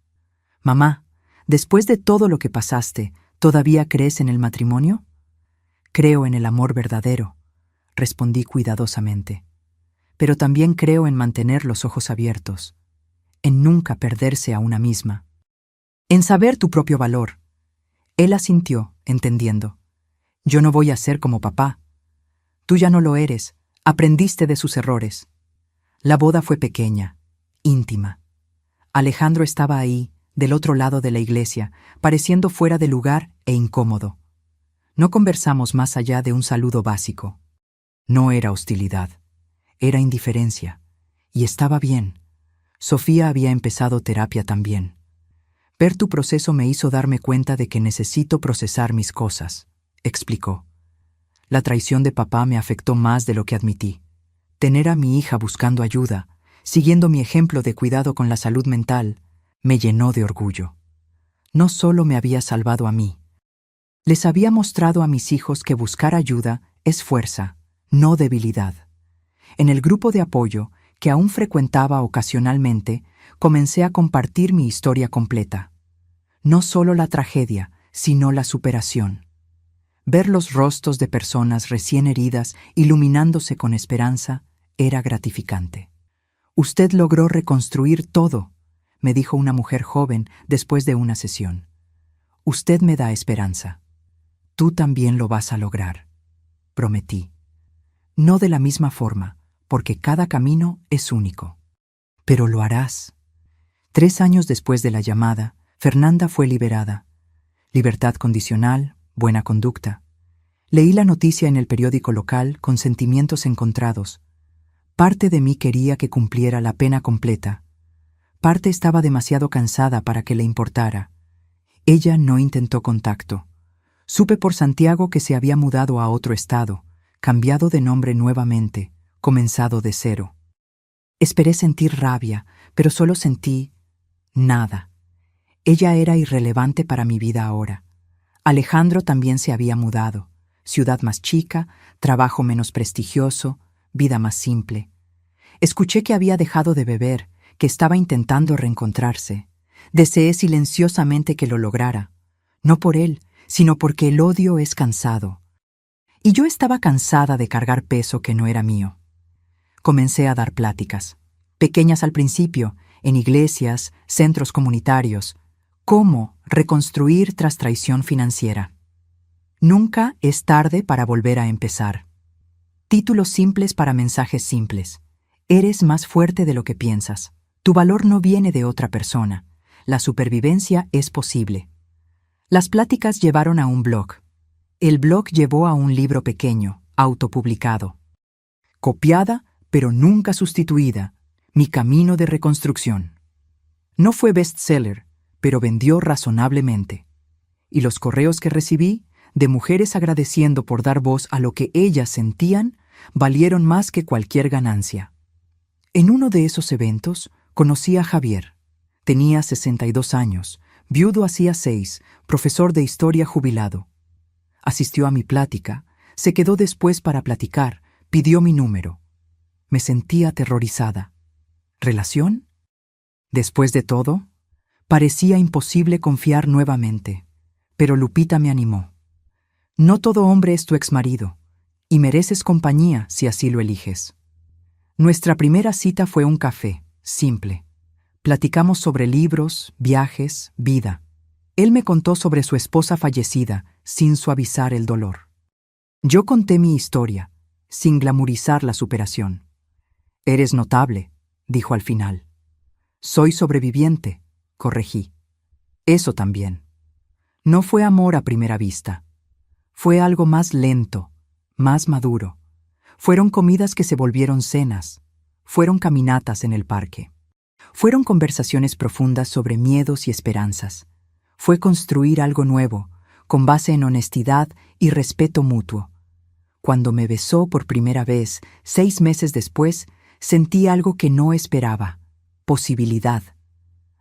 «Mamá, después de todo lo que pasaste, ¿todavía crees en el matrimonio?» «Creo en el amor verdadero», respondí cuidadosamente. «Pero también creo en mantener los ojos abiertos, en nunca perderse a una misma, en saber tu propio valor». Él asintió, entendiendo. «Yo no voy a ser como papá. Tú ya no lo eres, aprendiste de sus errores». La boda fue pequeña, íntima. Alejandro estaba ahí, del otro lado de la iglesia, pareciendo fuera de lugar e incómodo. No conversamos más allá de un saludo básico. No era hostilidad, era indiferencia. Y estaba bien. Sofía había empezado terapia también. Ver tu proceso me hizo darme cuenta de que necesito procesar mis cosas, explicó. La traición de papá me afectó más de lo que admití. Tener a mi hija buscando ayuda, siguiendo mi ejemplo de cuidado con la salud mental, me llenó de orgullo. No solo me había salvado a mí. Les había mostrado a mis hijos que buscar ayuda es fuerza, no debilidad. En el grupo de apoyo, que aún frecuentaba ocasionalmente, comencé a compartir mi historia completa. No solo la tragedia, sino la superación. Ver los rostros de personas recién heridas iluminándose con esperanza era gratificante. «Usted logró reconstruir todo», me dijo una mujer joven después de una sesión. «Usted me da esperanza. Tú también lo vas a lograr», prometí. No de la misma forma, porque cada camino es único. Pero lo harás. 3 años después de la llamada, Fernanda fue liberada. Libertad condicional, buena conducta. Leí la noticia en el periódico local con sentimientos encontrados. Parte de mí quería que cumpliera la pena completa. Parte estaba demasiado cansada para que le importara. Ella no intentó contacto. Supe por Santiago que se había mudado a otro estado, cambiado de nombre nuevamente, comenzado de cero. Esperé sentir rabia, pero solo sentí nada. Ella era irrelevante para mi vida ahora. Alejandro también se había mudado. Ciudad más chica, trabajo menos prestigioso, vida más simple. Escuché que había dejado de beber, que estaba intentando reencontrarse. Deseé silenciosamente que lo lograra. No por él, sino porque el odio es cansado. Y yo estaba cansada de cargar peso que no era mío. Comencé a dar pláticas, pequeñas al principio, en iglesias, centros comunitarios. ¿Cómo reconstruir tras traición financiera? Nunca es tarde para volver a empezar. Títulos simples para mensajes simples. Eres más fuerte de lo que piensas. Tu valor no viene de otra persona. La supervivencia es posible. Las pláticas llevaron a un blog. El blog llevó a un libro pequeño, autopublicado. Copiada, pero nunca sustituida. Mi camino de reconstrucción. No fue bestseller, pero vendió razonablemente. Y los correos que recibí, de mujeres agradeciendo por dar voz a lo que ellas sentían, valieron más que cualquier ganancia. En uno de esos eventos, conocí a Javier. Tenía 62 años, viudo hacía 6, profesor de historia jubilado. Asistió a mi plática, se quedó después para platicar, pidió mi número. Me sentí aterrorizada. ¿Relación? Después de todo, parecía imposible confiar nuevamente, pero Lupita me animó. No todo hombre es tu exmarido, y mereces compañía si así lo eliges. Nuestra primera cita fue un café, simple. Platicamos sobre libros, viajes, vida. Él me contó sobre su esposa fallecida, sin suavizar el dolor. Yo conté mi historia, sin glamurizar la superación. «Eres notable», dijo al final. «Soy sobreviviente», corregí. Eso también. No fue amor a primera vista. Fue algo más lento, más maduro. Fueron comidas que se volvieron cenas. fueron caminatas en el parque. Fueron conversaciones profundas sobre miedos y esperanzas. Fue construir algo nuevo, con base en honestidad y respeto mutuo. Cuando me besó por primera vez, 6 meses después, sentí algo que no esperaba: posibilidad.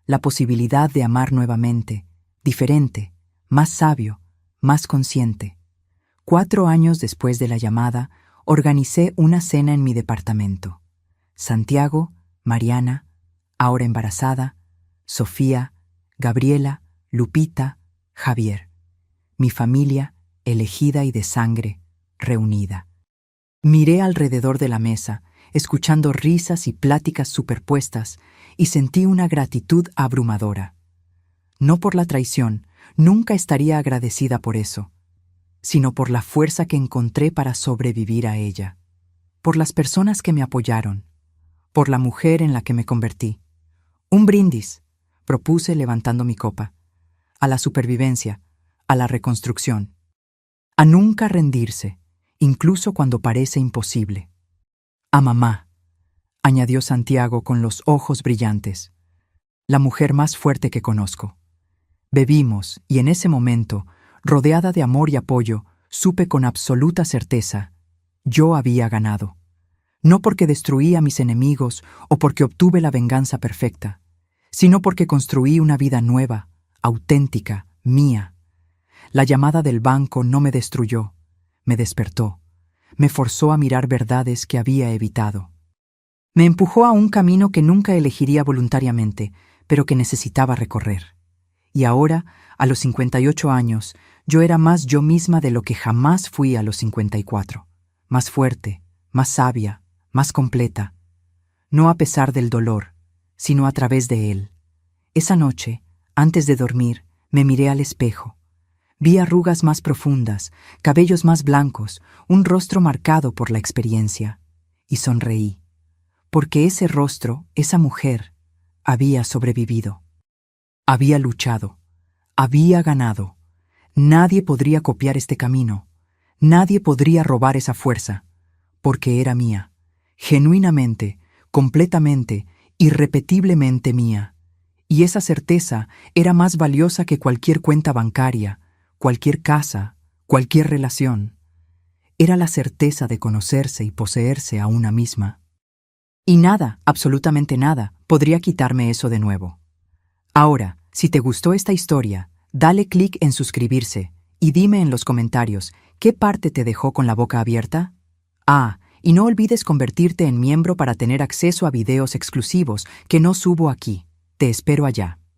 La posibilidad de amar nuevamente, diferente, más sabio, más consciente. 4 años después de la llamada, organicé una cena en mi departamento. Santiago, Mariana, ahora embarazada, Sofía, Gabriela, Lupita, Javier. Mi familia, elegida y de sangre, reunida. Miré alrededor de la mesa, escuchando risas y pláticas superpuestas, y sentí una gratitud abrumadora. No por la traición, nunca estaría agradecida por eso, sino por la fuerza que encontré para sobrevivir a ella, por las personas que me apoyaron, por la mujer en la que me convertí. Un brindis, propuse levantando mi copa, a la supervivencia, a la reconstrucción, a nunca rendirse, incluso cuando parece imposible. A mamá, añadió Santiago con los ojos brillantes, la mujer más fuerte que conozco. Bebimos y en ese momento, rodeada de amor y apoyo, supe con absoluta certeza: yo había ganado. No porque destruí a mis enemigos o porque obtuve la venganza perfecta, sino porque construí una vida nueva, auténtica, mía. La llamada del banco no me destruyó, me despertó, me forzó a mirar verdades que había evitado. Me empujó a un camino que nunca elegiría voluntariamente, pero que necesitaba recorrer. Y ahora, a los 58 años, yo era más yo misma de lo que jamás fui a los 54. Más fuerte, más sabia, más completa. No a pesar del dolor, sino a través de él. Esa noche, antes de dormir, me miré al espejo. Vi arrugas más profundas, cabellos más blancos, un rostro marcado por la experiencia. Y sonreí, porque ese rostro, esa mujer, había sobrevivido. Había luchado, había ganado. Nadie podría copiar este camino, nadie podría robar esa fuerza, porque era mía, genuinamente, completamente, irrepetiblemente mía. Y esa certeza era más valiosa que cualquier cuenta bancaria, cualquier casa, cualquier relación. Era la certeza de conocerse y poseerse a una misma. Y nada, absolutamente nada, podría quitarme eso de nuevo. Ahora, si te gustó esta historia, dale clic en suscribirse y dime en los comentarios qué parte te dejó con la boca abierta. Y no olvides convertirte en miembro para tener acceso a videos exclusivos que no subo aquí. Te espero allá.